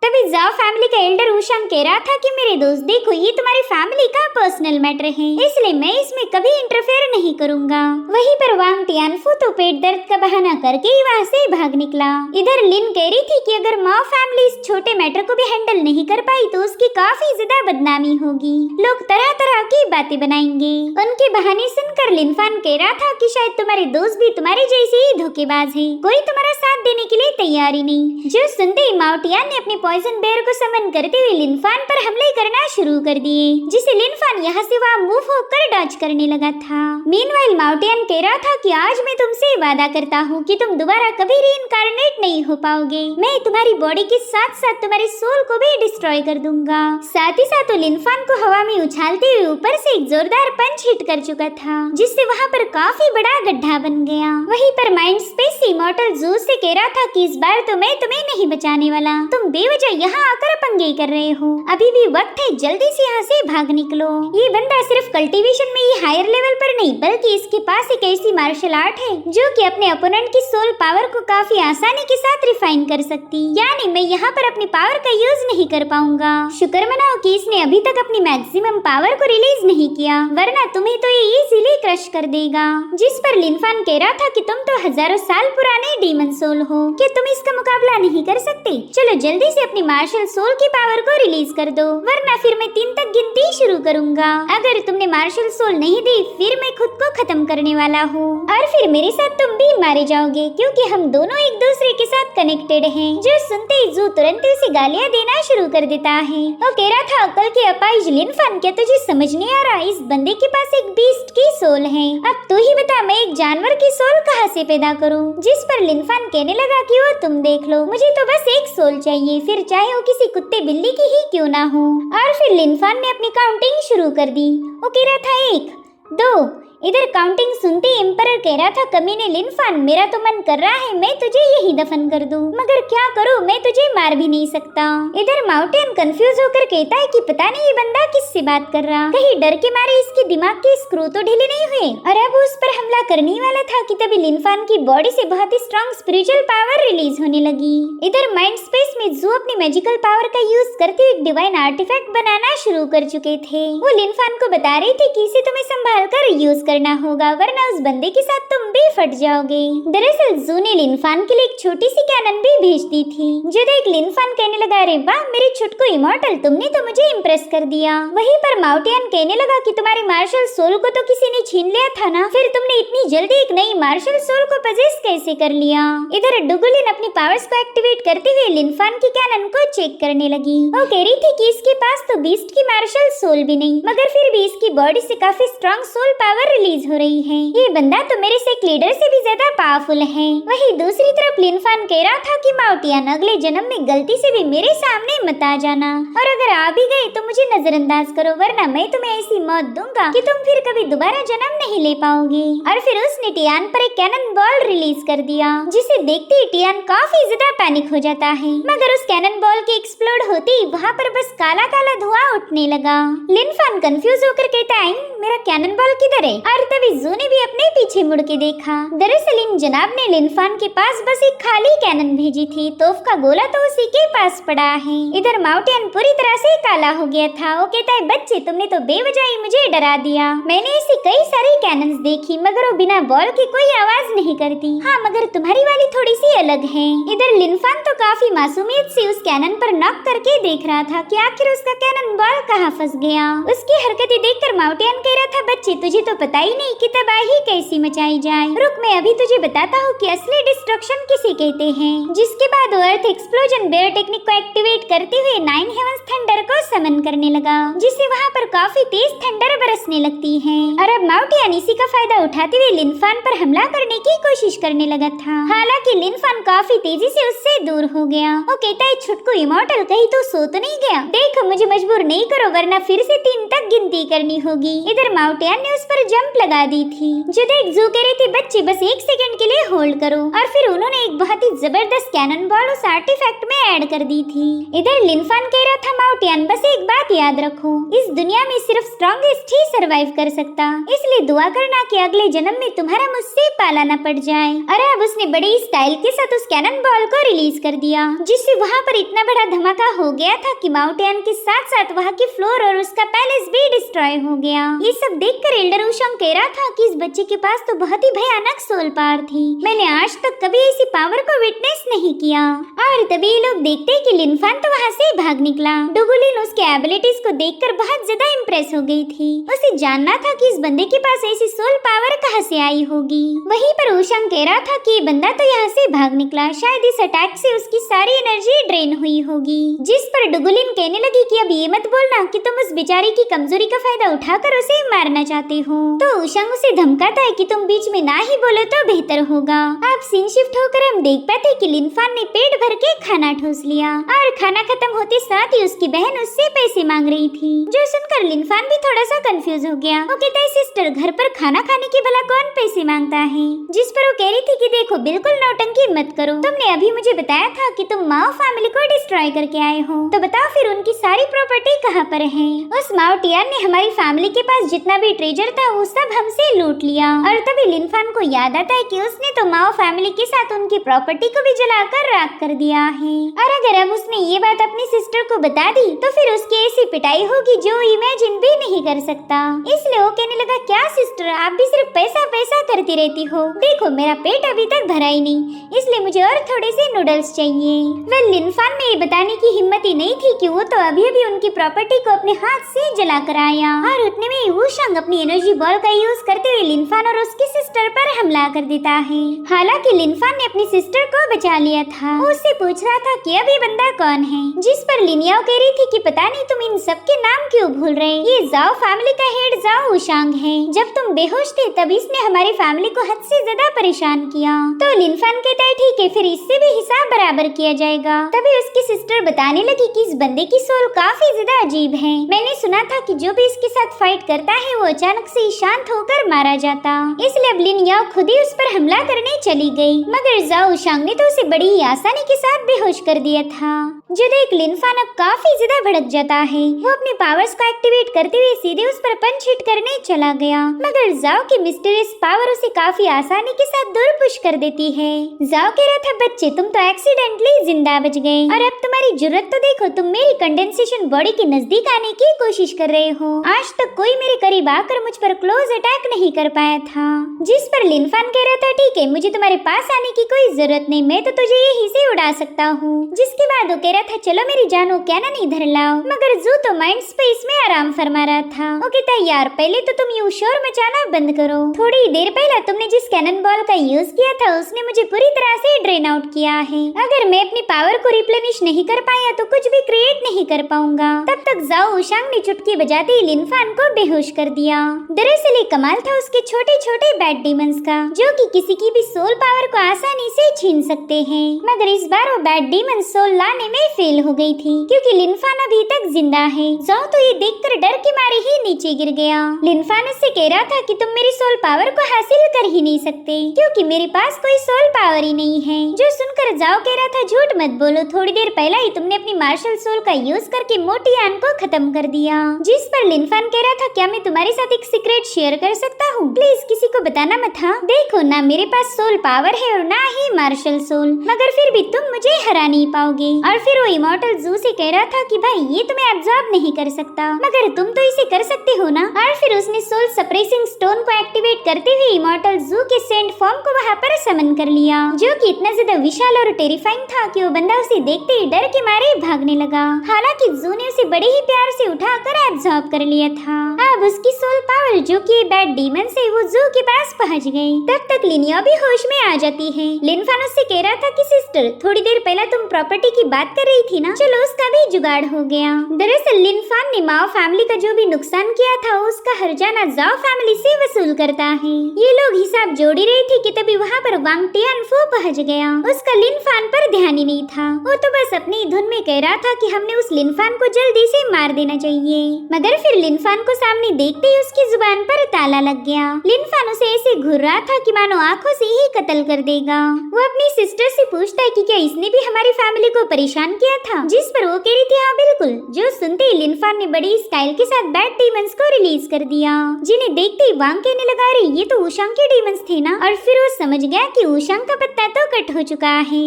तभी जाओ फैमिली का एल्डर उशांग कह रहा था कि मेरे दोस्त देखो ये तुम्हारी फैमिली का पर्सनल मैटर है, इसलिए मैं इसमें कभी इंटरफेयर नहीं करूंगा। वहीं पर वांग टियानफू तो पेट दर्द का बहाना करके ही वहाँ से भाग निकला। इधर लिन कह रही थी कि अगर माओ फैमिली इस छोटे मैटर को भी हैंडल नहीं कर पाई तो उसकी काफी ज्यादा बदनामी होगी, लोग तरह तरह की बातें बनाएंगे। उनके बहाने सुनकर लिन फान कह रहा था कि शायद तुम्हारे दोस्त भी तुम्हारे जैसे ही धोखेबाज है, कोई तुम्हारा साथ देने के लिए तैयार ही नहीं। जो सुनते ही माओ टियान ने अपने पॉइजन बेयर को समन करते हुए लिन फान पर हमले करना शुरू कर दिए, जिसे लिन फान यहाँ से वहाँ मूव होकर डॉज करने लगा था। मीनवाइल माओ टियान कह रहा था कि आज मैं तुमसे वादा करता हूँ कि तुम दोबारा कभी रीइंकार्नेट नहीं हो पाओगे, मैं तुम्हारी बॉडी के साथ साथ तुम्हारी सोल को भी डिस्ट्रॉय कर दूंगा। साथ ही साथ लिन फान को हवा में उछालते हुए ऊपर से एक जोरदार पंच हिट कर चुका था, जिससे वहाँ पर काफी बड़ा गड्ढा बन गया। वहीं पर माइंड स्पेस इमॉर्टल जू से कह रहा था कि इस बार तो मैं तुम्हें नहीं बचाने वाला, तुम बेवजह यहाँ आकर पंगे कर रहे हो, अभी भी वक्त है, जल्दी से यहाँ से भाग निकलो। ये बंदा सिर्फ कल्टीवेशन में ही हायर लेवल पर नहीं बल्कि इसके पास एक ऐसी मार्शल आर्ट है जो कि अपने ओपोनेंट की सोल पावर को काफी आसानी के साथ रिफाइन कर सकती, यानी मैं यहाँ पर अपनी पावर का यूज नहीं कर पाऊंगा। शुक्र मनाओ कि इसने अभी तक अपनी मैक्सिमम पावर को रिलीज नहीं किया, वरना तुम्हें तो ये इजीली क्रश कर देगा। जिस पर लिन फान कह रहा था कि तुम तो हजारों साल पुराने डीमन सोल हो, क्या तुम इसका मुकाबला नहीं कर सकते? चलो जल्दी से अपनी मार्शल सोल की पावर को रिलीज कर दो, वरना फिर मैं 3 तक गिनती शुरू करूंगा। अगर तुमने मार्शल सोल नहीं दी फिर मैं खुद को खत्म करने वाला हूँ और फिर मेरे साथ तुम भी मारे जाओगे, क्योंकि हम दोनों एक दूसरे के साथ कनेक्टेड हैं। जो सुनते ही जू तुरंत उसे गालियाँ देना शुरू कर देता है। वो कह रहा था अकल के अपाहिज लिन फान, क्या तुझे समझ नहीं आ रहा? इस बंदे के पास एक बीस्ट की सोल है, अब तू ही बता मैं एक जानवर की सोल कहाँ से पैदा करूँ? जिस पर लिन फान कहने लगा कि वो तुम देख लो, मुझे तो बस एक सोल चाहिए, फिर चाहे वो किसी कुत्ते बिल्ली की ही क्यों ना हो। और फिर लिन फान ने अपनी काउंटिंग शुरू कर दी। वो कह रहा था 1, 2। इधर काउंटिंग सुनते एम्परर कह रहा था कमीने लिन फान, मेरा तो मन कर रहा है मैं तुझे यही दफन कर दूं, मगर क्या करूं, मैं तुझे मार भी नहीं सकता। इधर माउंटेन कंफ्यूज होकर कहता है कि पता नहीं ये बंदा किससे बात कर रहा, कहीं डर के मारे इसके दिमाग के स्क्रू तो ढीले नहीं हुए। और अब उस पर हमला करने वाला था कि तभी लिन फान की बॉडी से बहुत ही स्ट्रॉन्ग स्पिरिचुअल पावर रिलीज होने लगी। इधर माइंड स्पेस में जू अपनी मैजिकल पावर का यूज करते हुए डिवाइन आर्टिफैक्ट बनाना शुरू कर चुके थे। वो लिन फान को बता रहे थे कि इसे तुम्हें संभाल कर यूज करना होगा, वरना उस बंदे के साथ तुम भी फट जाओगे। दरअसल जू ने लिन फान के लिए एक छोटी सी कैनन भी भेज दी थी, जो देख लिन फान कहने लगा, अरे वाह मेरे छुटकू इमॉर्टल, तुमने तो मुझे इम्प्रेस कर दिया। वहीं पर माउटियन कहने लगा कि तुम्हारी मार्शल सोल को तो किसी ने छीन लिया था ना, फिर तुमने इतनी जल्दी एक नई मार्शल सोल को पजेस कैसे कर लिया? इधर डुगुलिन अपनी पावर्स को एक्टिवेट करते हुए लिन फान की कैनन को चेक करने लगी। वो कह रही थी कि इसके पास तो बीस्ट की मार्शल सोल भी नहीं, मगर फिर भी इसकी बॉडी से काफी स्ट्रॉन्ग सोल पावर रिलीज हो रही है। ये बंदा तो मेरे से एक लीडर से भी ज्यादा पावरफुल है। वही दूसरी तरफ लिनफान कह रहा था कि माउटियान अगले जन्म में गलती से भी मेरे सामने मत आ जाना, और अगर आ भी गए तो मुझे नजरअंदाज करो, वरना मैं तुम्हें ऐसी मौत दूंगा कि तुम फिर कभी दोबारा जन्म नहीं ले पाओगे। और फिर उसने टियान पर एक कैनन बॉल रिलीज कर दिया, जिसे देखते ही टियान काफी ज्यादा पैनिक हो जाता है। मगर उस कैनन बॉल के एक्सप्लोड होते ही वहाँ पर बस काला काला धुआं उठने लगा। लिनफान कंफ्यूज होकर कहता है, मेरा कैनन बॉल किधर है? और तभी जू ने भी अपने पीछे मुड़ के देखा। दरअसल इन जनाब ने लिनफान के पास बस एक खाली कैनन भेजी थी, तोफ का गोला तो उसी के पास पड़ा है। इधर माउटियन पूरी तरह से काला हो गया था। वो कहता है, बच्चे तुमने तो बेवजह ही मुझे डरा दिया। मैंने ऐसी कई सारी कैनन्स देखी, मगर वो बिना बॉल की कोई आवाज नहीं करती। हाँ, मगर तुम्हारी वाली थोड़ी सी अलग है। इधर लिनफान तो काफी मासूमियत से उस कैनन पर नॉक करके देख रहा था कि आखिर उसका कैनन बॉल कहाँ फंस गया। उसकी हरकतें देखकर माउटियन कह रहा था, बच्चे तुझे तो पता ही नहीं कि तबाही कैसी मचाई जाए। रुक, मैं अभी तुझे बताता हूँ कि असली डिस्ट्रक्शन किसे कहते हैं। जिसके बाद वो अर्थ एक्सप्लोजन बेयर टेक्निक को एक्टिवेट करते हुए 9 हेवंस थंडर को समन करने लगा, जिससे वहाँ पर काफी तेज थंडर बरसने लगती है। और अब माउटियन इसी का फायदा उठाते हुए लिनफान पर हमला करने की कोशिश करने लगा था। हालांकि लिनफान काफी तेजी से उससे दूर हो गया। वो कहता है, छुटकू इमॉर्टल कहीं तो सो तो नहीं गया? देखो, मुझे मजबूर नहीं करो, वरना फिर से 3 तक गिनती करनी होगी। इधर माउटियन ने उस पर जंप लगा दी थी। जो देख जू कह रहे थे, बच्चे बस 1 सेकंड के लिए होल्ड करो। और फिर उन्होंने एक बहुत ही जबरदस्त कैनन बॉल उस आर्टिफैक्ट में ऐड कर दी थी। इधर लिनफान कह रहा था, माउटियन बस एक बात याद रखो, इस दुनिया में सिर्फ स्ट्रॉन्गेस्ट ही सरवाइव कर सकता, इसलिए दुआ करना कि अगले जन्म में तुम्हारा मुझसे पाला न पड़ जाए। अरे अब उसने बड़े स्टाइल के साथ उस कैनन बॉल को रिलीज कर दिया, जिससे वहाँ पर इतना बड़ा धमाका हो गया था कि माउटियन के साथ साथ वहाँ की फ्लोर और उसका पैलेस भी डिस्ट्रॉय हो गया। ये सब देखकर एल्डर वुशंग कह रहा था कि इस बच्चे के पास तो बहुत ही भयानक सोल पावर थी। मैंने आज तक कभी ऐसी पावर को विटनेस नहीं किया। और तभी लोग देखते कि लिनफान तो वहाँ से भाग निकला। डुगुलिन उसके एबिलिटीज को देखकर बहुत ज्यादा इम्प्रेस हो गई थी। उसे जानना था कि इस बंदे के पास ऐसी सोल पावर कहाँ से आई होगी। वहीं पर वुशंग कह रहा था कि ये बंदा तो यहाँ से भाग निकला, शायद इस अटैक से उसकी सारी एनर्जी ड्रेन हुई होगी। जिस पर डुगुलिन कहने लगी कि अब ये मत बोलना कि तुम उस बेचारी की कमजोरी का फायदा उठाकर उसे मारना चाहते हो। तो वुशंग उसे धमकाता है कि तुम बीच में ना ही बोलो तो बेहतर होगा। अब सीन शिफ्ट होकर हम देख पाते कि लिनफान ने पेट भर के खाना ठूस लिया, और खाना खत्म होते साथ ही उसकी बहन उससे पैसे मांग रही थी। जो सुनकर लिनफान भी थोड़ा सा कंफ्यूज हो गया। वो कहता है, सिस्टर घर पर खाना खाने के भला कौन पैसे मांगता है? जिस पर वो कह रही थी कि देखो, बिल्कुल नौटंकी मत करो, तुमने अभी मुझे बताया था कि तुम माओ फैमिली को डिस्ट्रॉय करके आए हो, तो बताओ फिर उनकी सारी प्रॉपर्टी कहाँ पर है? उस माउटियन ने हमारी फैमिली के पास जितना भी ट्रेजर था वो सब हमसे लूट लिया। और तभी लिनफान को याद आता है कि उसने तो माओ फैमिली के साथ उनकी प्रॉपर्टी को भी जलाकर राख कर दिया है। और अगर अब उसने ये बात अपनी सिस्टर को बता दी तो फिर उसकी ऐसी पिटाई होगी जो इमेजिन भी नहीं कर सकता। इसलिए वो कहने लगा, क्या सिस्टर आप भी सिर्फ पैसा पैसा करती रहती हो? देखो मेरा पेट अभी तक भरा ही नहीं, इसलिए मुझे और थोड़े से नूडल्स चाहिए। वह लिनफान में ये बताने की हिम्मत ही नहीं थी कि वो तो अभी अभी उनकी प्रॉपर्टी को अपने हाथ से जला कर आया। और उतने में वुशंग अपनी एनर्जी बॉल का यूज करते हुए लिनफान और उसकी सिस्टर पर हमला कर देता है। हालांकि लिनफान ने अपनी सिस्टर को बचा लिया था। वो उससे पूछ रहा था कि अब ये बंदा कौन है, जिस पर लिनियाओ कह रही थी कि पता नहीं तुम इन सब के नाम क्यों भूल रहे? ये जाओ फैमिली का हेड जाओ वुशांग है। जब तुम बेहोश थे तब इसने हमारी फैमिली को हद से ज्यादा परेशान किया। तो लिनफान कहता है, ठीक है फिर इससे भी हिसाब बराबर किया जाएगा। तभी उसकी सिस्टर बताने लगी कि इस बंदे की सोल काफी ज्यादा अजीब है। मैंने सुना था कि जो भी इसके साथ फाइट करता है वो अचानक से शांत होकर मारा जाता। इसलिए अब लिनियाओ खुद ही उस पर हमला करने चली गई, मगर जाओ वुशांग ने तो उसे बड़ी ही आसानी के साथ बेहोश कर दिया था। जो देख लिनफान अब काफी ज्यादा भड़क जाता है। वो अपने पावर्स को एक्टिवेट करते हुए सीधे उस पर पंच हिट करने चला गया, मगर जाओ की मिस्टीरियस पावर उसे काफी आसानी के साथ दूर पुश कर देती है। जाओ कह रहा था, बच्चे तुम तो एक्सीडेंटली जिंदा बच गए, और अब तुम्हारी जुर्रत तो देखो, तुम मेरी कंडेंसेशन बॉडी के नजदीक आने की कोशिश कर रहे हो। आज तक कोई मेरे करीब आकर मुझ पर क्लोज अटैक नहीं कर पाया था। जिस पर लिनफान कह रहा था, ठीक है मुझे तुम्हारे पास आने की कोई जरूरत नहीं, मैं तो तुझे यहीं से उड़ा सकता हूँ। जिसके बाद वो कह रहा था चलो मेरी जानो कैनन इधर लाओ, मगर जू तो माइंड स्पेस में आराम फरमा रहा था। वो कहता यार पहले तो तुम ये शोर मचाना बंद करो, थोड़ी देर पहले तुमने जिस कैनन बॉल का यूज किया था उसने मुझे पूरी तरह से ड्रेन आउट किया है। अगर मैं अपनी पावर को रिप्लेनिश नहीं कर पाया तो कुछ भी क्रिएट नहीं कर पाऊंगा। तब तक जाओ उशांग ने चुटकी बजाते ही लिनफान को बेहोश कर दिया। दरअसल ये कमाल था उसके छोटे छोटे बैड डीमंस का, जो कि किसी की भी सोल पावर को आसानी से छीन सकते हैं। मगर इस बार वो बैड डीमन सोल लाने में फेल हो गई थी, क्योंकि लिनफान अभी तक जिंदा है। जाओ तो ये देखकर डर के मारे ही नीचे गिर गया। लिनफान उससे कह रहा था कि तुम मेरी सोल पावर को हासिल कर ही नहीं सकते, क्योंकि मेरे पास कोई सोल पावर ही नहीं है। जो सुनकर जाओ कह रहा था झूठ मत बोलो, थोड़ी देर पहले ही तुमने अपनी मार्शल सोल का यूज करके मोटी आन को खत्म कर दिया। जिस पर लिनफान कह रहा था क्या मैं तुम्हारे साथ एक सीक्रेट शेयर कर सकता हूँ, प्लीज किसी को बताना मत। हाँ देखो ना मेरे पास सोल पावर है और ना ही मार्शल सोल, मगर फिर भी तुम मुझे हरा नहीं पाओगे। और फिर वो इमॉर्टल जू से कह रहा था कि भाई ये तुम्हें एब्जॉर्ब नहीं कर सकता, मगर तुम तो इसे कर सकते हो ना। और फिर उसने सोल सप्रेसिंग स्टोन को एक्टिवेट करते हुए इमॉर्टल जू के सेंट फॉर्म को वहाँ पर समन कर लिया, जो कि इतना ज्यादा विशाल और टेरिफाइंग था कि वो बंदा उसे देखते ही डर के मारे भागने लगा। हालांकि जू ने उसे बड़े ही प्यार से उठाकर एब्जॉर्ब कर लिया था। अब उसकी सोल पावर जो कि बैड डीमन से वो जू के पास पहुंच गई। तब तक लिनिया भी होश में आ जाती है। लिनफान उससे कह रहा था कि सिस्टर थोड़ी देर पहले तुम प्रॉपर्टी की बात कर रही थी ना, चलो उसका भी जुगाड़ हो गया। दरअसल लिनफान ने माओ फैमिली का जो भी नुकसान किया था उसका हर्जाना जाओ फैमिली से वसूल करता है। ये लोग हिसाब जोड़ ही रहे थे कि तभी वहाँ पर वांग टियानफो पहुंच गया। उसका लिनफान पर ध्यान ही नहीं था, वो तो बस अपनी धुन में कह रहा था कि हमने उस लिनफान को जल्दी से मार देना चाहिए। मगर फिर लिनफान को सामने देखते ही उसकी जुबान पर ताला लग गया। लिनफान उसे ऐसे घूर रहा था कि मानो आंखों से ही कत्ल कर देगा। वो अपनी सिस्टर से पूछता है कि क्या इसने भी हमारी फैमिली को परेशान किया था, जिस पर वो कह रही थी हाँ बिल्कुल। जो सुनते ही लिनफान ने बड़ी स्टाइल के साथ बैड डीमंस को रिलीज कर दिया, जिन्हें देखते ही वांग कहने लगा रही ये तो उशांग के डीमंस थे ना। और फिर वो समझ गया कि उशांग का पत्ता तो कट हो चुका है।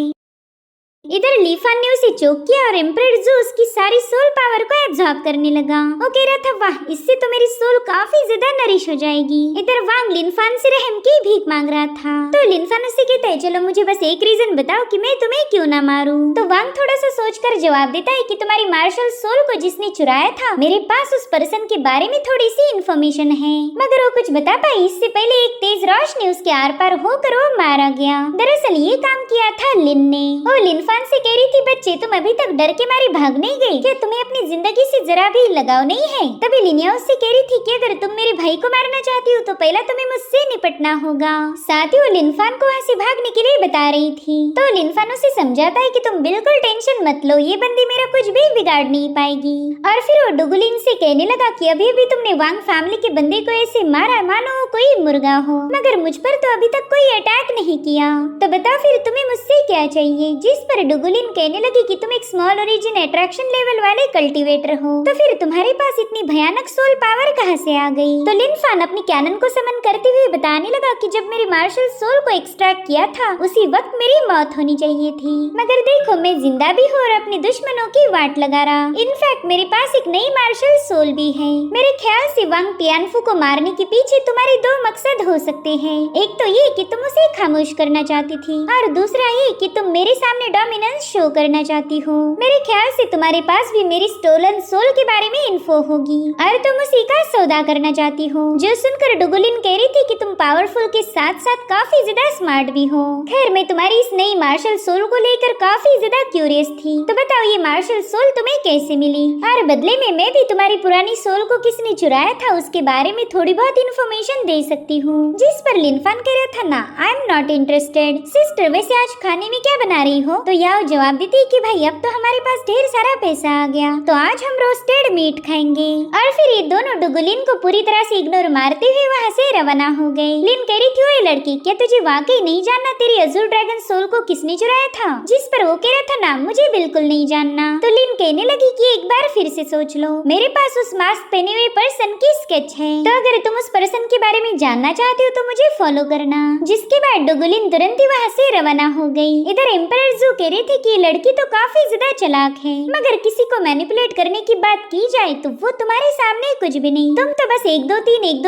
इधर लीफान ने उसे चोक किया और एम्परर जू उसकी सारी सोल पावर को एब्जॉर्ब करने लगा। वो कह रहा था वाह इससे तो मेरी सोल काफी ज्यादा नरिश हो जाएगी। इधर वांग लिनफान से रहम की भीख मांग रहा था, तो लिनफान उससे कहता है चलो मुझे बस एक रीजन बताओ कि मैं तुम्हें क्यों ना मारूं। तो वांग थोड़ा सा सोचकर जवाब देता है कि तुम्हारी मार्शल सोल को जिसने चुराया था मेरे पास उस पर्सन के बारे में थोड़ी सी इन्फॉर्मेशन है, मगर वो कुछ बता पाई इससे पहले एक तेज रोशनी उसके आर पार होकर वो मारा गया। दरअसल ये काम किया था लिन ने। वो लिनफान से कह रही थी बच्चे तुम अभी तक डर के मारे भाग नहीं गए क्या, तुम्हें अपनी जिंदगी से जरा भी लगाव नहीं है। तभी लिनिया उससे कह रही थी कि अगर तुम मेरे भाई को मारना चाहती हो तो पहला तुम्हें मुझसे निपटना होगा। साथ ही वो लिनफान को वहाँ से भागने के लिए बता रही थी। तो लिनफान उसे समझाता है कि तुम बिल्कुल टेंशन मत लो, ये बंदी मेरा कुछ भी बिगाड़ नहीं पाएगी। और फिर वो डुगुलिन से कहने लगा कि अभी अभी तुमने वांग फैमिली के बंदे को ऐसे मारा मानो कोई मुर्गा हो, मगर मुझ पर तो अभी तक कोई अटैक नहीं किया, तो बताओ फिर तुम्हें मुझसे क्या चाहिए। जिस पर डुगुलिन कहने लगी कि तुम एक स्मॉल ओरिजिन अट्रैक्शन लेवल वाले कल्टीवेटर हो, तो फिर तुम्हारे पास इतनी भयानक सोल पावर कहाँ से आ गई। तो लिनफान अपनी कैनन को समन करते हुए बताने लगा कि जब मेरी मार्शल सोल को एक्सट्रैक्ट किया था उसी वक्त मेरी मौत होनी चाहिए थी, मगर देखो मैं जिंदा भी हूँ और अपने दुश्मनों की वाट लगा रहा। इनफैक्ट मेरे पास एक नई मार्शल सोल भी है। मेरे ख्याल से वांग टियानफू को मारने के पीछे तुम्हारे दो मकसद हो सकते हैं, एक तो ये कि तुम उसे खामोश करना चाहती थी और दूसरा ये कि तुम मेरे सामने डोमिनेंस शो करना चाहती हो। मेरे ख्याल से तुम्हारे पास भी मेरी स्टोलन सोल के बारे में इन्फो होगी और तुम उसी का सौदा करना चाहती हो। जो सुनकर डुगुलिन कह रही थी कि तुम पावरफुल के साथ साथ काफी ज्यादा स्मार्ट भी हो। खैर मैं तुम्हारी इस नई मार्शल सोल को लेकर काफी ज्यादा क्यूरियस थी, तो बताओ ये मार्शल सोल तुम्हें कैसे मिली और बदले में मैं भी तुम्हारी पुरानी सोल को किसने चुराया था उसके बारे में थोड़ी बहुत इन्फॉर्मेशन दे सकती हूँ। जिस पर लिनफान कह रहा था ना I am not interested. Sister वैसे आज खाने में क्या बना रही हो। तो याओ जवाब देती कि भाई अब तो हमारे पास ढेर सारा पैसा आ गया, तो आज हम रोस्टेड मीट खाएंगे। और फिर ये दोनों डुगुलिन को पूरी तरह से इग्नोर मारते हुए वहाँ से रवाना हो गए। लिन कह रही थी ओए लड़की क्या तुझे वाकई नहीं जानना तेरी अजूर ड्रैगन सोल को किसने चुराया था। जिस पर वो कह रहा था ना मुझे बिल्कुल नहीं जानना। तो लिन कहने लगी कि एक बार फिर से सोच लो, मेरे पास उस मास्क पहने हुए पर्सन की स्केच है, तो अगर तुम उस पर्सन के बारे में जानना चाहते हो तो मुझे फॉलो करना। जिसके बाद डुगुलिन तुरंत ही वहाँ से रवाना हो गई। इधर एम्परर जू कह रही थी कि लड़की तो काफी ज्यादा चालाक है, मगर किसी को मैनिपुलेट करने की बात की जाए तो वो तुम्हारे सामने कुछ भी नहीं। तुम तो बस एक दो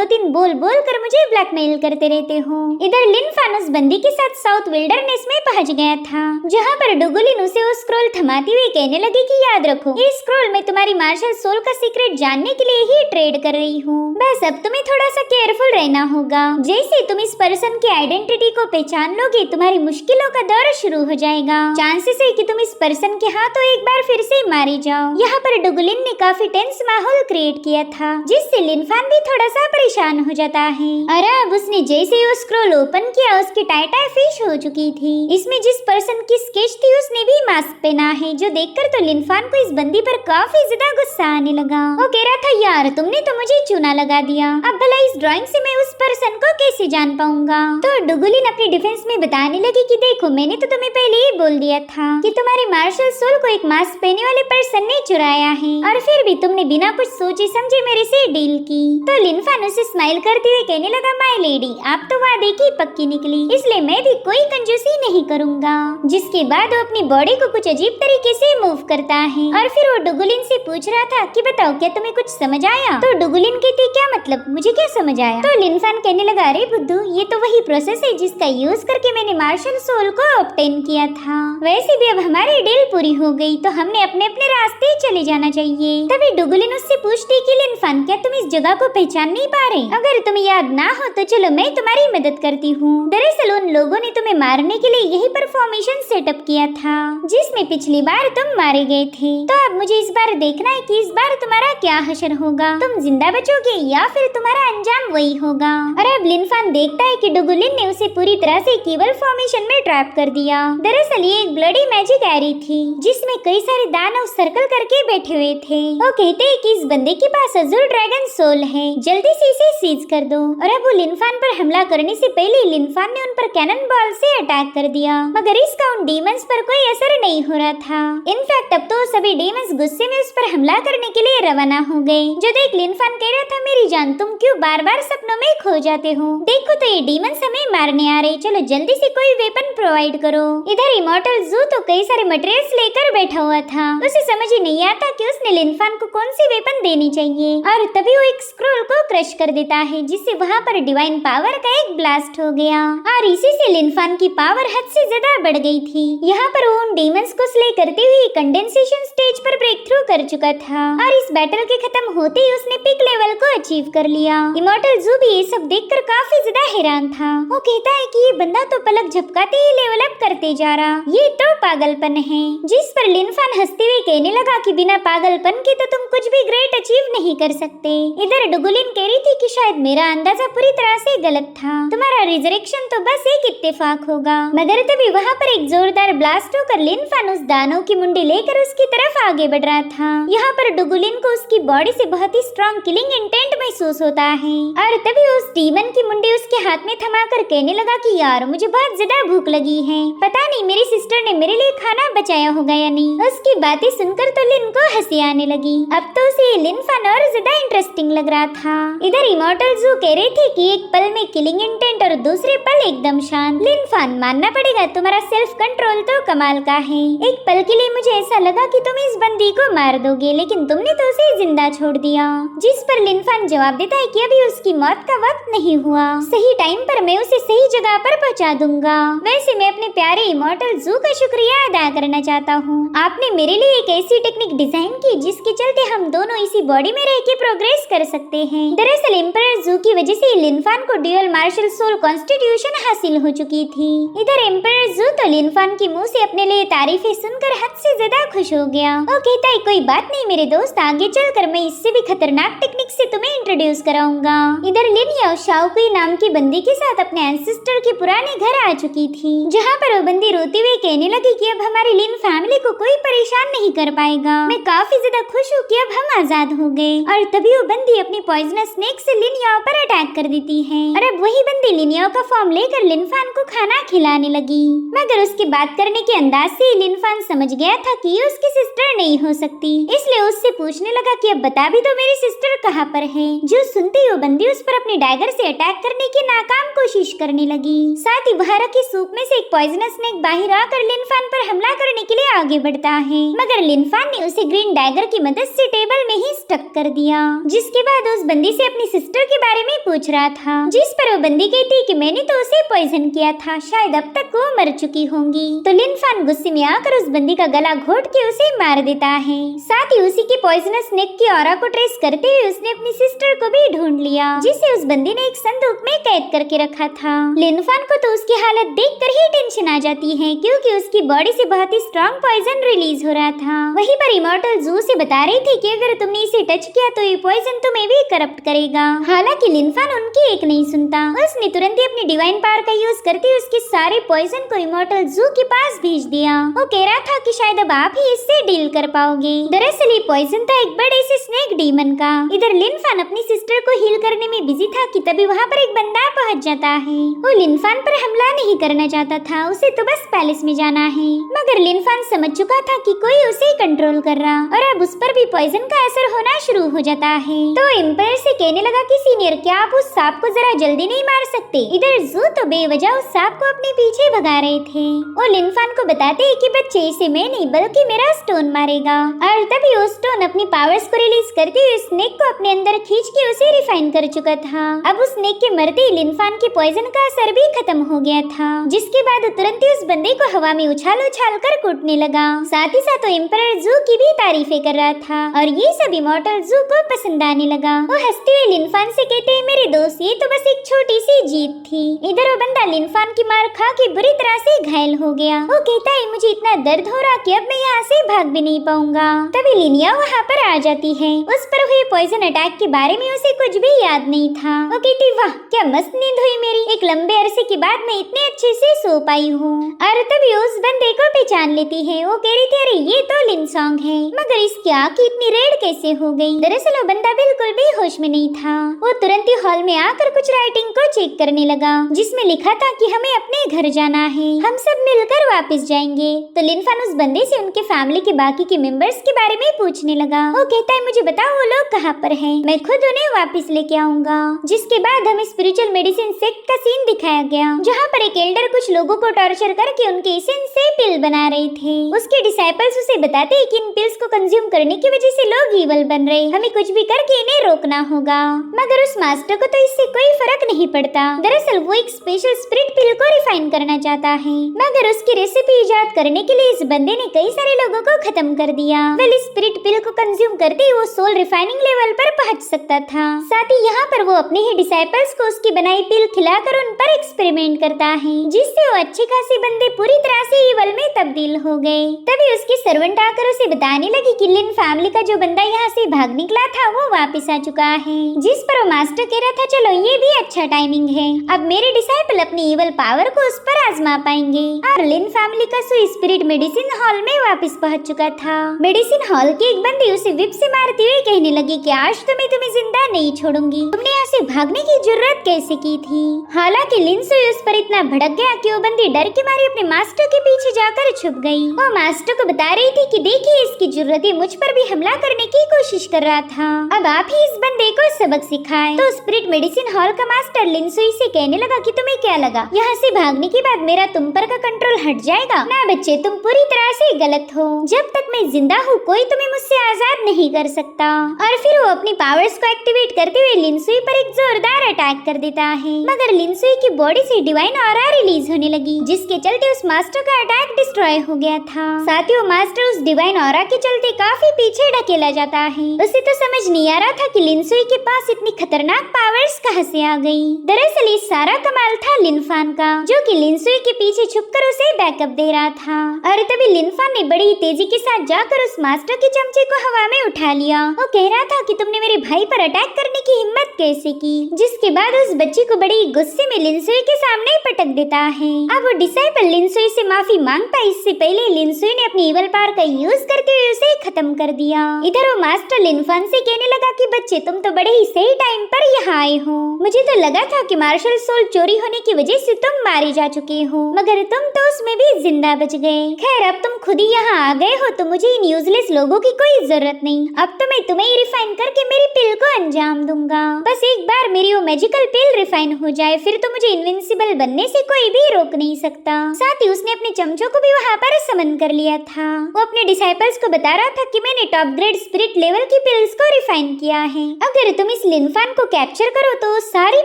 तीन बोल बोल कर मुझे ब्लैकमेल करते रहते हो। इधर लिन फान उस बंदी के साथ साउथ विल्डरनेस में पहुंच गया था, जहाँ पर डुगुलिन उसे वो स्क्रॉल थमाती हुई कहने लगी कि याद रखो, ये स्क्रॉल मैं तुम्हारी मार्शल सोल का सीक्रेट जानने के लिए ही ट्रेड कर रही हूँ। बस अब तुम्हें थोड़ा सा केयरफुल रहना होगा। जैसे तुम इस पर्सन की आइडेंटिटी को पहचान लोगे, तुम्हारी मुश्किलों का दौर शुरू हो जाएगा। चांसेस है कि तुम इस पर्सन के हाथों एक बार फिर से मारे जाओ। यहाँ पर डुगुलिन ने काफी टेंस माहौल क्रिएट किया था, जिससे लिन फान भी थोड़ा सा परेशान हो जाता है। और अब उसने जैसे ही वो स्क्रॉल ओपन किया, उसकी टाइटा फिश हो चुकी थी। इसमें जिस पर्सन की स्केच थी उसने भी मास्क पहना है, जो देखकर तो लिन फान को इस बंदी पर काफी ज्यादा गुस्सा आने लगा। वो कह रहा था, यार तुमने तो मुझे चूना लगा दिया, अब भला इस ड्राइंग से मैं उस पर्सन को कैसे जान पाऊंगा। तो डुगुलिन अपनी डिफेंस में बताने लगी कि देखो, मैंने तो तुम्हें पहले ही बोल दिया था कि तुम्हारी मार्शल सोल को एक मास्क पहने वाले पर्सन ने चुराया है, और फिर भी तुमने बिना कुछ सोचे समझे मेरे से डील की। तो लिन फान उसे स्माइल करते हुए कहने लगा, माय लेडी, आप तो वादे की पक्की निकली, इसलिए मैं भी कोई कंजूसी नहीं करूंगा। जिसके बाद वो अपनी बॉडी को कुछ अजीब तरीके से मूव करता है, और फिर वो डुगुलिन से पूछ रहा था कि बताओ, क्या तुम्हें कुछ समझ आया। तो डुगुलिन कहती, क्या मतलब, मुझे क्या समझ आया। तो लिन फान कहने लगा, अरे बुद्धू, ये तो वही प्रोसेस है जिसका यूज करके मैंने मार्शल सोल को ऑब्टेन किया था। वैसे भी अब हमारी डील पूरी हो गई, तो हमने अपने अपने रास्ते चले जाना चाहिए। तभी डुगुलिन उससे पूछती कि लिन फान, क्या तुम इस जगह को पहचान नहीं पा रहे? अगर तुम्हें याद ना हो तो चलो मैं तुम्हारी मदद करती हूँ। दरअसल उन लोगों ने तुम्हें मारने के लिए यही पर फॉर्मेशन सेटअप किया था, जिसमें पिछली बार तुम मारे गए थे। तो अब मुझे इस बार देखना है कि इस बार तुम्हारा क्या हशर होगा, तुम जिंदा बचोगे या फिर तुम्हारा अंजाम वही होगा। और अब लिन फान देखता है कि डुगुलिन ने उसे पूरी तरह से केवल फॉर्मेशन में ट्रैप कर दिया। दरअसल ये एक ब्लडी मैजिक एरी थी, जिसमें कई सारे दानव सर्कल करके बैठे हुए थे। वो कहते हैं कि इस बंदे के पास अज़ुर ड्रैगन सोल है, जल्दी से इसे सीज कर दो। और अब वो लिन फान पर हमला करने से पहले लिन फान ने उन पर कैनन बॉल से अटैक कर दिया, मगर इसका उन डीमंस पर कोई असर नहीं हो रहा था। इनफैक्ट अब तो सभी डीमंस गुस्से में उस पर हमला करने के लिए रवाना हो गए। जो देख लिन फान कह रहा था, मेरी जान, तुम क्यों बार बार सपनों में खो जाते हो? देखो तो ये डीमंस हमें मारने आ रहे, चलो जल्दी से कोई वेपन प्रोवाइड करो। इधर इमॉर्टल जू तो कई सारे मटेरियल्स लेकर बैठा हुआ था, उसे समझ ही नहीं आता कि उसने लिन फान को कौन सी वेपन देनी चाहिए। और तभी वो एक स्क्रॉल को क्रश कर देता है, जिससे वहाँ पर डिवाइन पावर का एक ब्लास्ट हो गया, और इसी से लिन फान की पावर हद से ज्यादा बढ़ गई थी। यहाँ पर वो उन डीमंस को स्ले करते हुए कंडेंसेशन स्टेज पर ब्रेक थ्रू कर चुका था, और इस बैटल के खत्म होते ही उसने पिक लेवल को अचीव कर लिया। इमॉर्टल जू भी ये सब देखकर काफी ज्यादा हैरान था। वो कहता है कि ये बंदा तो पलक झपकाते ही लेवल अप करते जा रहा, ये तो पागलपन है। जिस पर लिन फान हंसते हुए कहने लगा कि बिना पागलपन के तो तुम कुछ भी ग्रेट अचीव नहीं कर सकते। इधर डुगुलिन कह रही थी कि शायद मेरा अंदाजा पूरी तरह से गलत था, तुम्हारा रिजरेक्शन तो बस एक इत्तेफाक होगा। मगर तभी वहाँ पर एक जोरदार ब्लास्ट होकर लिन फान उस दानव की मुंडी लेकर उसकी तरफ आगे बढ़ रहा था। यहाँ पर डुगुलिन को उसकी बॉडी से बहुत ही स्ट्रॉन्ग किलिंग इंटेंट महसूस होता है, और तभी उस डीमन की मुंडी उसके हाथ में थमाकर कहने लगा कि यार मुझे बहुत ज्यादा भूख लगी है, पता नहीं मेरी सिस्टर ने मेरे लिए खाना बचाया होगा या नहीं। उसकी बातें सुनकर तो लिन को हंसी आने लगी। अब तो उसे लिन फान और ज्यादा इंटरेस्टिंग लग रहा था। इधर इमॉर्टल जू कह रहे थे कि एक पल में किलिंग इंटेंट और दूसरे पल एकदम शांत। लिन फान, मानना पड़ेगा तुम्हारा सेल्फ कंट्रोल तो कमाल का है। एक पल के लिए मुझे ऐसा लगा कि तुम इस बंदी को मार दोगे, लेकिन तुमने तो उसे जिंदा छोड़ दिया। जिस पर लिन फान जवाब देता है कि अभी उसकी मौत का वक्त नहीं हुआ, सही टाइम पर मैं उसे सही जगह पर पहुंचा दूंगा। वैसे मैं अपने प्यारे इमॉर्टल जू का शुक्रिया अदा करना चाहता हूँ, आपने मेरे लिए एक ऐसी टेक्निक डिजाइन की जिसके चलते हम दोनों इसी बॉडी में रह के प्रोग्रेस कर सकते हैं। दरअसल एम्परर जू की वजह से लिन फान को ड्यूअल मार्शल सोल कॉन्स्टिट्यूशन हासिल हो चुकी थी। इधर एम्परर जू तो लिन फान के मुंह से अपने लिए तारीफें सुनकर हद से ज्यादा खुश हो गया। वो कहता है कोई बात नहीं मेरे दोस्त, आगे चलकर मैं इससे भी खतरनाक टेक्निक से तुम्हें इंट्रोड्यूस कराऊंगा। इधर लिन याओ शाओकुई नाम की बंदी के साथ अपने एंसेस्टर के पुराने घर आ चुकी थी, जहाँ पर वो बंदी रोते हुए कहने लगी कि अब हमारी लिन फैमिली को कोई परेशान नहीं कर पाएगा। मैं काफी ज्यादा खुश हूँ कि अब हम आजाद हो गए। और तभी वो बंदी अपनी पॉइजनस स्नेक से लिन याओ पर अटैक कर देती है, और अब वही बंदी लिन याओ का फॉर्म लेकर लिन फान को खाना खिलाने लगी। मगर उसकी बात करने के अंदाज से लिन फान समझ गया था कि ये उसकी सिस्टर नहीं हो सकती। इसलिए उससे पूछने लगा कि अब बता भी दो मेरी सिस्टर कहाँ पर है। जो सुनते ही वो बंदी उस पर अपने डैगर से अटैक करने की नाकाम कोशिश करने लगी। साथ ही वहाँ रखी सूप में से एक पॉइजनस स्नेक बाहर आकर लिनफान पर हमला करने के लिए आगे बढ़ता है, मगर लिनफान ने उसे ग्रीन डैगर की मदद से टेबल में ही स्टक कर दिया। जिसके बाद उस बंदी से अपनी सिस्टर के बारे में पूछ रहा था, जिस पर वो बंदी कहती कि मैंने तो उसे पॉइजन किया था, शायद अब तक वो मर चुकी होंगी। तो लिनफान गुस्से में आकर उस बंदी का गला घोट के उसे मार देता है। साथ ही उसी के पॉइजनस स्नेक की ऑरा को ट्रेस करते हुए उसने अपनी सिस्टर को भी ढूंढ लिया, जिसे उस बंदी ने एक संदूक में कैद करके रखा था। लिनफान को तो उसकी हालत देखकर ही टेंशन आ जाती है, क्योंकि उसकी बॉडी से बहुत ही स्ट्रॉन्ग पॉइजन रिलीज हो रहा था। वहीं पर इमॉर्टल जू से बता रही थी कि अगर तुमने इसे टच किया तो ये पॉइजन तुम्हें भी करप्ट करेगा। हालांकि लिनफान उनकी एक नहीं सुनता, उसने तुरंत ही अपनी डिवाइन पावर का यूज करते हुए उसके सारे पॉइजन को इमॉर्टल जू के पास भेज दिया। वो कह रहा था कि शायद अब आप ही इससे डील कर पाओगे। दरअसल ये पॉइजन था एक बड़े से स्नेक डीमन का। इधर लिनफान अपनी सिस्टर को हील करने में बिजी था कि तभी वहाँ पर एक बंदा पहुँच जाता है। वो लिनफान पर हमला नहीं करना चाहता था, उसे तो बस पैलेस में जाना है, मगर लिनफान समझ चुका था कि कोई उसे कंट्रोल कर रहा और अब उस पर भी पॉइजन का असर होना शुरू हो जाता है। तो एम्पायर से कहने लगा कि सीनियर क्या आप उस सांप को जरा जल्दी नहीं मार सकते। इधर जू तो बेवजह उस सांप को अपने पीछे भगा रहे थे। वो लिनफान को बताते हैं कि बच्चे इसे मैं नहीं बल्कि मेरा स्टोन मारेगा, और तभी वो स्टोन अपनी पावर्स को रिलीज करते हुए स्नेक को अपने अंदर खींच के उसे रिफाइन कर चुका था। अब उस स्नेक के मरते ही लिनफान के पॉइजन का असर भी खत्म हो गया था, जिसके बाद तुरंत ही उस बंदे को हवा में उछाल उछाल कर कूटने लगा। साथ ही साथ एम्परर जू की भी तारीफें कर रहा था और ये सब इमॉर्टल जू को पसंद आने लगा। वो हंसते हुए लिनफान से कहते हैं, मेरे दोस्त ये तो बस एक छोटी सी जीत थी। इधर वो बंदा लिनफान की मार खा के बुरी तरह से घायल हो गया। वो कहता है मुझे इतना दर्द हो रहा कि अब मैं यहाँ से भाग भी नहीं पाऊंगा। तभी लिनिया वहाँ पर आ जाती है। उस पर हुए पॉइजन अटैक के बारे में उसे कुछ भी याद नहीं था। वो कहती वाह क्या मस्त नींद हुई मेरी, एक लंबे अरसे के बाद मैं इतने अच्छे से सो पाई हूँ। और तभी उस बंदे को पहचान लेती है। वो कह रही थी अरे ये तो लिनसोंग है, मगर इसकी आँख इतनी रेड कैसे हो गई। दरअसल वो बंदा बिल्कुल भी होश में नहीं था। वो तुरंत ही हॉल में आकर कुछ राइटिंग को चेक करने लगा, जिसमें लिखा था कि हमें अपने घर जाना है, हम सब मिलकर वापस जाएंगे। तो लिनफान उस बंदे से उनके फैमिली के बाकी के मेंबर्स के बारे में पूछने लगा। वो कहता है मुझे बताओ वो लोग कहाँ पर हैं, मैं खुद उन्हें वापस लेके आऊंगा। जिसके बाद हमें स्पिरिचुअल मेडिसिन सेक्ट का सीन दिखाया गया, जहाँ पर एक एल्डर कुछ लोगों को टॉर्चर करके उनके एसेंस से पिल बना रहे थे। उसके डिसाइपल्स उसे बताते हैं कि इन पिल्स को कंज्यूम करने की वजह से लोग ईवल बन रहे, हमें कुछ भी करके इन्हें रोकना होगा। मगर उस मास्टर को तो इससे कोई फर्क नहीं पड़ता। दरअसल वो एक स्पेशल स्पिरिट पिल को रिफाइन करना चाहता है, मगर उसकी रेसिपी इजाद करने के लिए इस बंदे ने कई सारे लोगों को खत्म कर दिया। वेल स्पिरिट पिल को कंज्यूम करते ही वो सोल रिफाइनिंग लेवल पर पहुंच सकता था। साथ ही यहाँ पर वो अपने ही डिसाइपल्स को उसकी बनाई पिल खिलाकर उन पर एक्सपेरिमेंट करता है, जिससे वो अच्छे खासे बंदे पूरी तरह से ईवल में तब्दील हो गए। तभी उसकी सर्वेंट आकर उसे बताने लगी कि लिन फैमिली का जो बंदा यहाँ से भाग निकला था वो वापस आ चुका है। जिस पर वो मास्टर कह रहा था चलो ये भी अच्छा टाइमिंग है, अब मेरे डिसाइपल अपनी ईवल पावर को उस पर आजमा पाएंगे। और लिन फैमिली का सुई स्पिरिट मेडिसिन हॉल में वापस पहुंच चुका था। मेडिसिन हॉल की एक बंदी उसे विप से मारते हुए कहने लगी कि आज तो मैं तुम्हें जिंदा नहीं छोड़ूंगी, तुमने यहाँ से भागने की जरूरत कैसे की थी। हालांकि लिन सुई उस पर इतना भड़क गया कि वो बंदी डर के मारे अपने मास्टर के पीछे जाकर छुप गई। वो मास्टर को बता रही थी कि देखिए इसकी जरूरत मुझ पर भी हमला करने की कोशिश कर रहा था, अब आप ही इस बंदे को सबक सिखाएं। तो स्पिरिट मेडिसिन हॉल का मास्टर लिन सुई से कहने लगा कि तुम्हें क्या लगा यहाँ से भागने के बाद मेरा तुम पर का कंट्रोल हट जाएगा? ना बच्चे तुम पूरी तरह से गलत हो, जब तक मैं जिंदा हूँ कोई तुम्हें मुझसे आजाद नहीं कर सकता। और फिर वो अपनी पावर्स को एक्टिवेट करते हुए लिन सुई पर एक जोरदार अटैक कर देता है, मगर लिन सुई की बॉडी से डिवाइन ऑरा रिलीज होने लगी, जिसके चलते उस मास्टर का अटैक डिस्ट्रॉय हो गया था। साथ ही वो मास्टर उस डिवाइन ऑरा के चलते काफी पीछे ढकेला जाता है। उसे तो समझ नहीं आ रहा था कि लिन सुई के पास इतनी खतरनाक पावर्स कहां से आ गई। दरअसल ये सारा कमाल था लिनफान का, जो कि लिन सुई के पीछे छुपकर उसे बैकअप दे रहा था। और तभी लिनफान ने बड़ी तेजी के साथ जाकर उस मास्टर के चमचे को हवा में उठा लिया। वो कह रहा था कि तुमने मेरे भाई पर अटैक करने की हिम्मत कैसे की। जिसके बाद उस बच्ची को बड़ी गुस्से में लिन सुई के सामने पटक देता है। अब वो डिसाइपल लिन सुई से माफी मांगता, इससे पहले लिन सुई ने अपनी ईवल पावर का यूज करते हुए उसे खत्म कर दिया। इधर वो मास्टर लिनफान से कहने लगा कि बच्चे तुम तो बड़े ही सही टाइम पर यहाँ आए हो, मुझे तो लगा था कि मार्शल सोल चोरी होने की वजह से तुम मारे जा चुके हो, मगर तुम तो उसमें भी जिंदा बच गए। खैर अब तुम खुद ही यहाँ आ गए हो तो मुझे न्यूज़ यूजलेस लोगों की कोई जरूरत नहीं। अब तो मैं तुम्हें ही रिफाइन करके मेरी पिल को अंजाम दूंगा। बस एक बार मेरी वो मैजिकल पिल रिफाइन हो जाए, फिर तो मुझे इनविंसिबल बनने से कोई भी रोक नहीं सकता। साथ ही उसने अपने चमचों को भी वहाँ पर समन कर लिया था। वो अपने डिसाइपल्स को बता रहा था कि मैंने टॉप ग्रेड स्पिरिट लेवल की पिल्स को रिफाइन किया है। अगर तुम इस लिनफान को कैप्चर करो तो सारी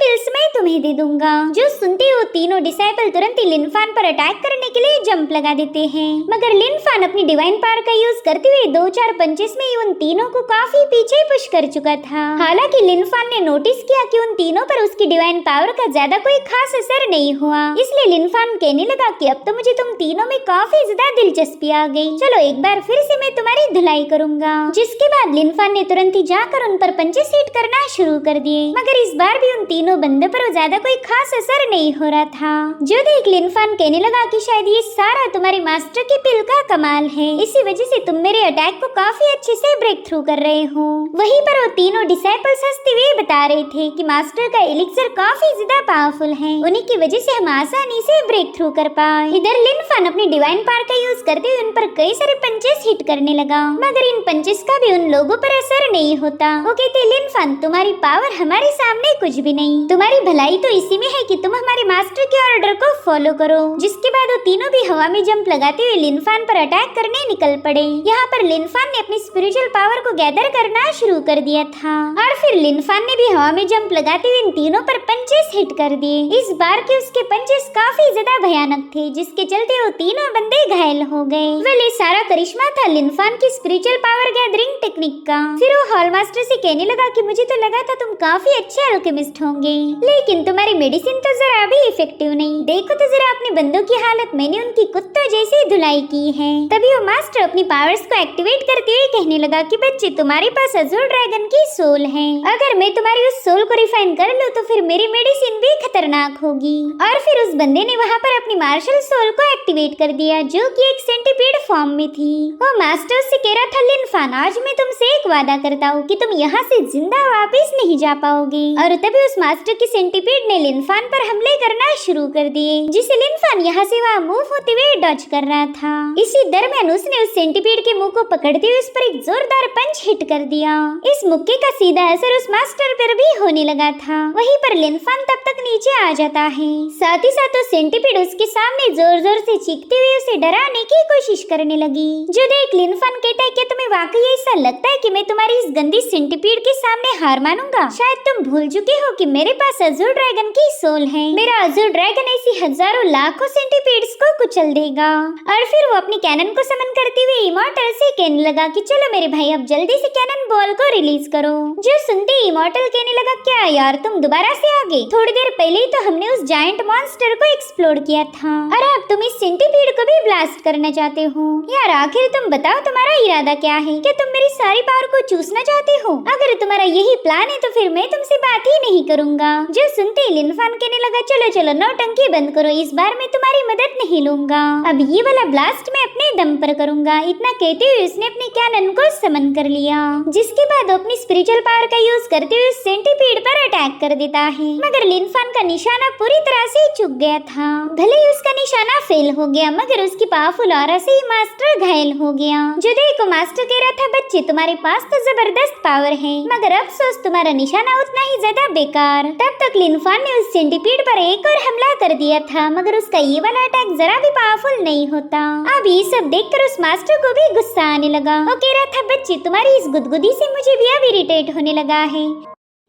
पिल्स मैं तुम्हें दे दूंगा। जो सुनते हो तीनों डिसाइपल तुरंत ही लिनफान पर अटैक करने के लिए जंप लगा देते हैं, मगर लिनफान अपनी डिवाइन पावर का यूज करते हुए 2-4 पंचेस में ही उन तीनों को काफी पीछे पुश कर चुका था। हालांकि लिनफान ने नोटिस किया कि उन तीनों पर उसकी डिवाइन पावर का ज्यादा कोई खास असर नहीं हुआ, इसलिए लिनफान कहने लगा कि अब तो मुझे तुम तीनों में काफी ज्यादा दिलचस्पी आ गई, चलो एक बार फिर से मैं तुम्हारी धुलाई करूंगा। जिसके बाद लिनफान ने तुरंत ही जाकर उन पर पंचे सीट करना शुरू कर दिए, मगर इस बार भी उन तीनों बंदों पर ज्यादा कोई खास असर नहीं हो रहा था। जो देख लिनफान कहने लगा कि शायद ये सारा तुम्हारे मास्टर की पिल का कमाल है, इसी वजह से तुम मेरे अटैक को काफी अच्छे से ब्रेक थ्रू कर रहे हो। वहीं पर वो तीनों डिसाइपल्स हंसते हुए बता रहे थे कि मास्टर का एलिक्सर काफी ज्यादा पावरफुल है, उन्हीं की वजह से हम आसानी से ब्रेक थ्रू कर पाए। इधर लिनफान अपनी डिवाइन पावर का यूज करते हुए उन पर कई सारे पंचेस हिट करने लगा, मगर इन पंचेस का भी उन लोगों पर असर नहीं होता। वो कहते लिनफान तुम्हारी पावर हमारे सामने कुछ भी नहीं, तुम्हारी भलाई तो इसी में है कि तुम हमारे मास्टर के ऑर्डर को फॉलो करो। जिसके बाद वो तीनों भी हवा में जंप लगाते हुए लिनफान पर अटैक करने निकल पड़े। यहाँ पर लिनफान ने अपनी स्पिरिचुअल पावर को गैदर करना शुरू कर दिया था और फिर लिनफान ने भी हवा में जंप लगाते हुए इन तीनों पर पंचेस हिट कर दिए। इस बार के उसके पंचेस काफी ज्यादा भयानक थे, जिसके चलते वो तीनों बंदे घायल हो गए। वेल सारा करिश्मा था लिनफान की स्पिरिचुअल पावर गैदरिंग टेक्निक का। फिर वो हॉल मास्टर से कहने लगा कि मुझे तो लगा था तुम काफी अच्छे अल्केमिस्ट होंगे, लेकिन तुम्हारी मेडिसिन तो जरा भी इफेक्टिव नहीं। देखो तो जरा अपने बंदों की हालत, मैंने उनकी कुत्तों जैसी धुलाई की है। तभी वो मास्टर अपनी पावर्स को एक्टिवेट करते हुए कहने लगा कि बच्चे तुम्हारे पास अज़ूर ड्रैगन की सोल है, अगर मैं तुम्हारी उस सोल को रिफाइन कर लूं तो फिर मेरी मेडिसिन भी खतरनाक होगी। और फिर उस बंदे ने वहाँ पर अपनी मार्शल सोल को एक्टिवेट कर दिया, जो कि एक सेंटीपीड फॉर्म में थी। वो मास्टर से कह रहा था लिनफान आज मैं तुमसे एक वादा करता हूँ कि तुम यहाँ से जिंदा वापस नहीं जा पाओगे। और तभी उस मास्टर की सेंटीपीड ने लिनफान पर हमले करना शुरू कर दिए, जिसे लिनफान यहाँ से वहाँ मूव होते हुए डॉज कर रहा था। इसी दरमियान उसने उस सेंटीपीड के मुंह को पकड़ते हुए उस पर एक जोरदार पंच हिट कर दिया। इस मुक्के का सीधा असर उस मास्टर पर भी होने लगा था। वहीं पर लिनफान तब तक नीचे आ जाता है, साथ ही साथ उस सेंटीपीड उसके सामने जोर जोर से चीखते हुए उसे डराने की कोशिश करने लगी। जो देख लिनफान कहता है कि तुम्हें वाकई ऐसा लगता है कि मैं तुम्हारी इस गंदी सेंटीपीड के सामने हार मानूंगा? शायद तुम भूल चुके हो कि मेरे पास अज़ूर ड्रैगन की सोल है। मेरा अज़ूर ड्रैगन ऐसी हजारों लाखों सेंटीपीड्स को कुचल देगा। और फिर वो अपनी कैनन को समन करते हुए इमॉर्टल से कहने लगा कि चलो मेरे भाई अब जल्दी से कैनन बॉल को रिलीज करो। जो सुनते इमॉर्टल कहने लगा क्या यार तुम दोबारा से आ गए? थोड़ी देर पहले ही तो हमने उस जायंट मॉन्स्टर को एक्सप्लोर किया था और अब तुम इस सेंटीपीड को भी ब्लास्ट करना चाहते हो। यार आखिर तुम बताओ तुम्हारा इरादा क्या है? क्या तुम मेरी सारी पावर को चूसना चाहते हो? अगर तुम्हारा यही प्लान है तो फिर मैं तुमसे बात ही नहीं करूंगा। जो सुनते लिनफान कहने लगा चलो चलो नौटंकी बंद करो, इस बार मैं तुम्हारी मदद नहीं लूंगा, अब ये वाला ब्लास्ट मैं अपने दम पर करूंगा। इतना कहते हुए उसने अपने कैनन को समन कर लिया, जिसके बाद वो अपनी स्पिरिचुअल पावर का यूज करते हुए सेंटीपीड पर अटैक कर देता है। मगर लिनफान का निशाना पूरी तरह से चूक गया था। भले ही उसका निशाना फेल हो गया, मगर उसकी पावरफुल ऑरा से ही मास्टर घायल हो गया। जो देखो मास्टर कह रहा था बच्चे तुम्हारे पास तो जबरदस्त पावर है, मगर अफसोस तुम्हारा निशाना उतना ही ज्यादा बेकार। तब तक लिनफान ने उस सेंटीपीड पर एक और हमला कर दिया था, मगर उसका ये वाला अटैक जरा भी पावरफुल नहीं होता। अब ये सब देखकर उस मास्टर को भी गुस्सा आने लगा। वो कह रहा था बच्चे तुम्हारी इस गुदगुदी से मुझे भी अब इरिटेट होने लगा है,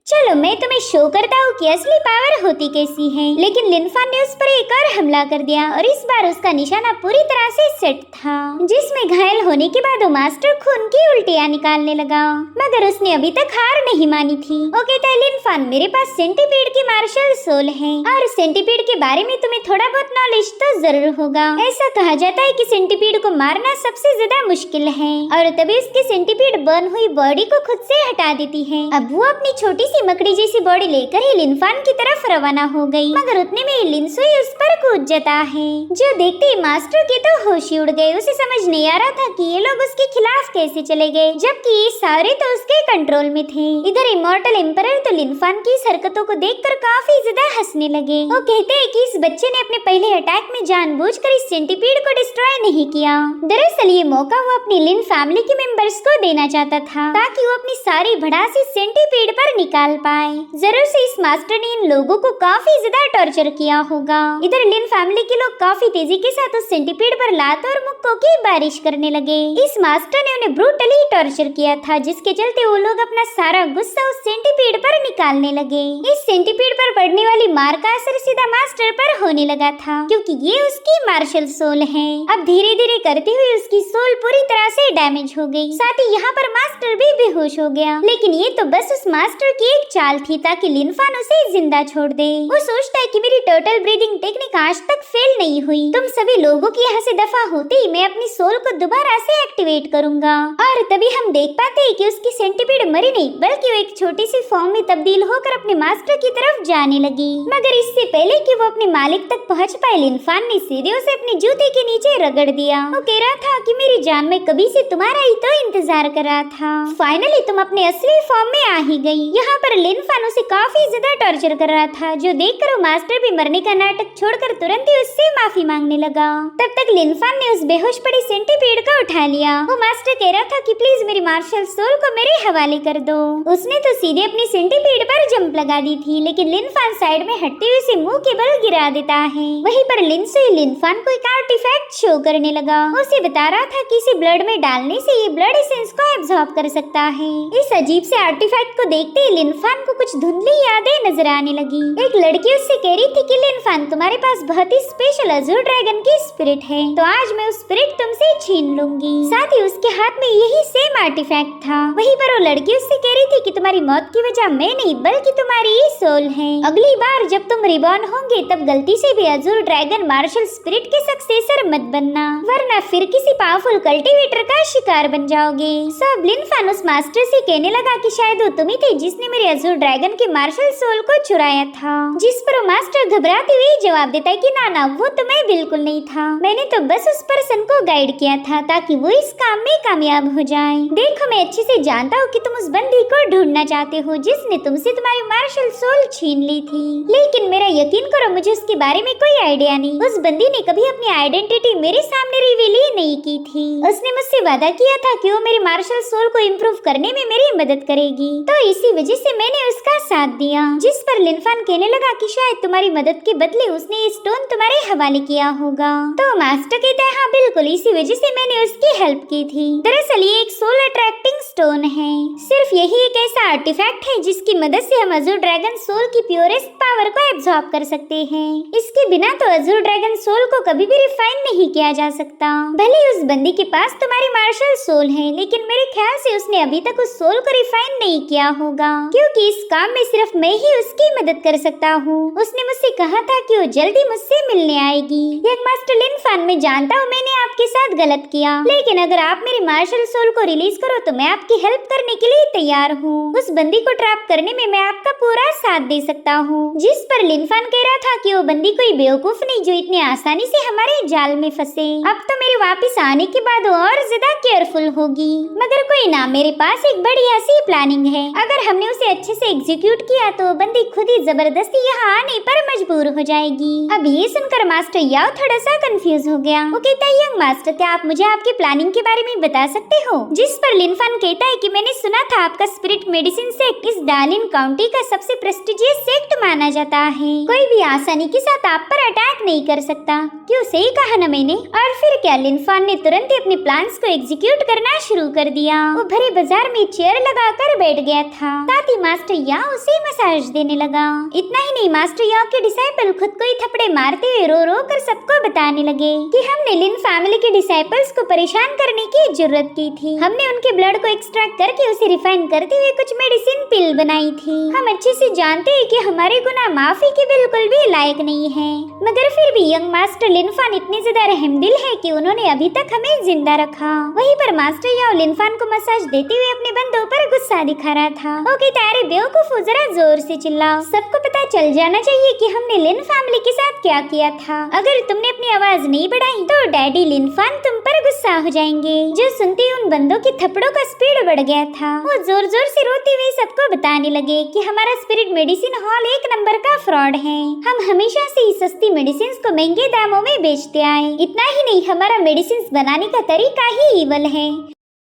चलो मैं तुम्हें शो करता हूँ कि असली पावर होती कैसी है। लेकिन लिनफान ने उस पर एक और हमला कर दिया और इस बार उसका निशाना पूरी तरह से सेट था, जिसमें घायल होने के बाद वो मास्टर खून की उल्टियाँ निकालने लगा। मगर उसने अभी तक हार नहीं मानी थी। वो कहता है लिनफान मेरे पास सेंटीपीड की मार्शल सोल है और सेंटीपीड के बारे में तुम्हें थोड़ा बहुत नॉलेज तो जरूर होगा। ऐसा कहा जाता है कि सेंटीपीड को मारना सबसे ज्यादा मुश्किल है और तभी उसकी सेंटीपीड बर्न हुई बॉडी को खुद से हटा देती है। अब वो अपनी छोटी सी मकड़ी जैसी बॉडी लेकर ही लिनफान की तरफ रवाना हो गई, मगर उतने में ही लिनसुई उस पर कूद जाता है, जो देखते ही मास्टर के तो होश ही उड़ गए। उसे समझ नहीं आ रहा था कि ये लोग उसके खिलाफ कैसे चले गए, जबकि ये सारे तो उसके कंट्रोल में थे। इधर इमॉर्टल एम्परर तो लिनफान की इस हरकतों को देखकर काफी ज्यादा हंसने लगे। वो कहते हैं कि इस बच्चे ने अपने पहले अटैक में जानबूझकर इस सेंटीपीड को डिस्ट्रॉय नहीं किया। दरअसल ये मौका वो अपनी लिन फैमिली के मेंबर्स को देना चाहता था, ताकि वो अपनी सारी भड़ास इस सेंटीपीड पर निकाल पाए। जरूर से इस मास्टर ने इन लोगों को काफी ज्यादा टॉर्चर किया होगा। इधर लिन फैमिली के लोग काफी तेजी के साथ उस सेंटीपीड पर लात और मुक्कों की बारिश करने लगे। इस मास्टर ने उन्हें ब्रूटली टॉर्चर किया था, जिसके चलते वो लोग अपना सारा गुस्सा उस सेंटीपीड पर निकालने लगे। इस सेंटीपीड पर पड़ने वाली मार का असर सीधा मास्टर पर होने लगा था, क्योंकि ये उसकी मार्शल सोल है। अब धीरे धीरे करते हुए उसकी सोल पूरी तरह से डैमेज हो गई, साथ ही यहाँ पर मास्टर भी बेहोश हो गया। लेकिन ये तो बस उस मास्टर की एक चाल थी, ताकि लिनफान उसे जिंदा छोड़ दे। वो सोचता है कि मेरी टोटल ब्रीदिंग टेक्निक आज तक फेल नहीं हुई, तुम सभी लोगों की यहाँ से दफा होते ही मैं अपनी सोल को दोबारा से एक्टिवेट करूंगा। और तभी हम देख पाते हैं कि उसकी सेंटीपीड मरी नहीं, बल्कि वो एक छोटी सी फॉर्म में तब्दील होकर अपने मास्टर की तरफ जाने लगी। मगर इससे पहले कि वो अपने मालिक तक पहुँच पाए, लिनफान ने सीढ़ियों से अपने जूते के नीचे रगड़ दिया। वो कह रहा था कि मेरी जान में कभी से तुम्हारा ही तो इंतजार कर रहा था, फाइनली तुम अपने असली फॉर्म में आ ही गई। यहाँ पर लिनफान उसे काफी ज्यादा टॉर्चर कर रहा था, जो देखकर वो मास्टर भी मरने का नाटक छोड़कर तुरंत ही उससे माफी मांगने लगा। तब तक लिनफान ने उस बेहोश पड़ी सेंटीपीड को उठा लिया। वो मास्टर कह रहा था कि प्लीज मेरी मार्शल सोल को मेरे हवाले कर दो। उसने तो सीधे अपनी सेंटीपीड पर जंप लगा दी थी, लेकिन लिनफान साइड में हटते हुए उसे मुंह के बल गिरा देता है। वहीं पर लिनसुई लिनफान को एक आर्टिफैक्ट शो करने लगा। उसे बता रहा था कि इसे ब्लड में डालने से ये ब्लड एसेंस को एब्जॉर्ब कर सकता है। इस अजीब से आर्टिफैक्ट को देखते ही लिनफान को कुछ धुंधली यादें नजर आने लगी। एक लड़की उससे कह रही थी कि लिनफान तुम्हारे पास बहुत ही स्पेशल अजूर ड्रैगन की स्पिरिट है, तो आज मैं उस स्पिरिट तुमसे छीन लूंगी। साथ ही उसके हाथ में यही सेम आर्टिफैक्ट था। वहीं पर वो लड़की उससे कह रही थी कि तुम्हारी मौत की वजह मैं नहीं, बल्कि तुम्हारी ही सोल है। अगली बार जब तुम रिबॉर्न होंगे, तब गलती से भी अजूर ड्रैगन मार्शल स्पिरिट के सक्सेसर मत बनना, वरना फिर किसी पावरफुल कल्टीवेटर का शिकार बन जाओगे। सब लिनफान उस मास्टर से कहने लगा कि शायद वो तुम ही थे जिसने मेरे अजूर ड्रैगन के मार्शल सोल को चुराया था, जिस पर वो मास्टर घबराते हुए जवाब देता है कि ना वो तो मैं बिल्कुल नहीं था, मैंने तो बस उस पर्सन को गाइड किया था ताकि वो इस काम में कामयाब हो जाए। देखो मैं अच्छे से जानता हूँ कि तुम उस बंदी को ढूंढना चाहते हो जिसने तुमसे तुम्हारी मार्शल सोल छीन ली थी, लेकिन मेरा यकीन करो मुझे उसके बारे में कोई आइडिया नहीं। उस बंदी ने कभी अपनी आइडेंटिटी मेरे सामने रिवील ही नहीं की थी। उसने मुझसे वादा किया था कि वो मेरी मार्शल सोल को इम्प्रूव करने में मेरी मदद करेगी, तो इसी वजह से मैंने उसका साथ दिया। जिस पर लिनफान कहने लगा कि शायद तुम्हारी मदद के बदले उसने ये स्टोन तुम्हारे हवाले किया होगा। तो मास्टर कहता है हाँ बिल्कुल, इसी वजह से मैंने उसकी हेल्प की थी। दरअसल ये एक सोल अट्रैक्टिंग स्टोन है। सिर्फ यही एक ऐसा आर्टिफैक्ट है जिसकी मदद से हम अजूर ड्रैगन सोल की प्योरेस्ट पावर को एब्जॉर्ब कर सकते हैं। इसके बिना तो अजूर ड्रैगन सोल को कभी भी रिफाइन नहीं किया जा सकता। भले उस बंदी के पास तुम्हारी मार्शल सोल है, लेकिन मेरे ख्याल से उसने अभी तक उस सोल को रिफाइन नहीं किया होगा, क्योंकि इस काम में सिर्फ मैं ही उसकी मदद कर सकता हूँ। उसने मुझसे कहा था कि वो जल्दी मुझसे मिलने आएगी। यंग मास्टर लिनफान, मैं जानता हूँ मैंने आपके साथ गलत किया, लेकिन अगर आप मेरी मार्शल सोल को रिलीज करो तो मैं आपकी हेल्प करने के लिए तैयार हूँ। उस बंदी को ट्रैप करने में मैं आपका पूरा साथ दे सकता हूँ। जिस पर लिनफान कह रहा था कि वो बंदी कोई बेवकूफ नहीं जो इतनी आसानी से हमारे जाल में फंसे। अब तो मेरे वापस आने के बाद वो और ज्यादा केयरफुल होगी। मगर कोई ना, मेरे पास एक बढ़िया सी प्लानिंग है। अगर हमने उसे अच्छे से एग्जीक्यूट किया तो बंदी खुद ही जबरदस्ती यहाँ आने पर मजबूर हो जाएगी। अब ये सुनकर मास्टर याओ थोड़ा सा कंफ्यूज हो गया। वो कहता है यंग मास्टर, क्या आप मुझे आपके प्लानिंग के बारे में बता सकते हो? जिस पर लिनफान कहता है कि मैंने सुना था आपका स्पिरिट मेडिसिन सेक्ट इस डार्लिन काउंटी का सबसे प्रेस्टिजियस सेक्ट माना जाता है। कोई भी आसानी के साथ आप पर अटैक नहीं कर सकता। क्यों, सही कहा ना मैंने? और फिर क्या, लिनफान ने तुरंत ही अपने प्लान्स को एग्जीक्यूट करना शुरू कर दिया। वो भरे बाजार में चेयर लगाकर बैठ गया था, साथ ही मास्टर याओ उसे मसाज देने लगा। इतना ही नहीं, मास्टर याओ के डिसाइपल खुद को ही थप्पड़े मारते हुए रो रो कर सबको बताने लगे कि हमने लिन फैमिली के डिसाइपल्स को परेशान करने की जरूरत की थी। हमने उनके ब्लड को एक्सट्रैक्ट करके उसे रिफाइन करते हुए कुछ मेडिसिन पिल बनाई थी। हम अच्छे से जानते हैं कि हमारे गुनाह माफी के बिल्कुल भी लायक नहीं है, मगर फिर भी यंग मास्टर लिनफान इतने ज्यादा रहमदिल है कि उन्होंने अभी तक हमें जिंदा रखा। वहीं पर मास्टर याओ लिनफान को मसाज देते हुए अपने बंदों पर गुस्सा दिखा रहा था। वो कहता अरे बेवकूफो, जरा जोर से चिल्लाओ, सबको पता चल जाना चाहिए कि हमने लिन फैमिली के साथ क्या किया था। अगर तुमने अपनी आवाज नहीं बढ़ाई तो डैडी लिनफान तुम पर गुस्सा हो जाएंगे। जो सुनते ही उन बंदों के थप्पड़ों का स्पीड बढ़ गया था। वो जोर जोर से रोते हुए सबको बताने लगे कि हमारा स्पिरिट मेडिसिन हॉल एक नंबर का फ्रॉड है। हम हमेशा से ही सस्ती मेडिसिन को महंगे दामों में बेचते आए। इतना ही नहीं, हमारा मेडिसिन बनाने का तरीका ही इवल है।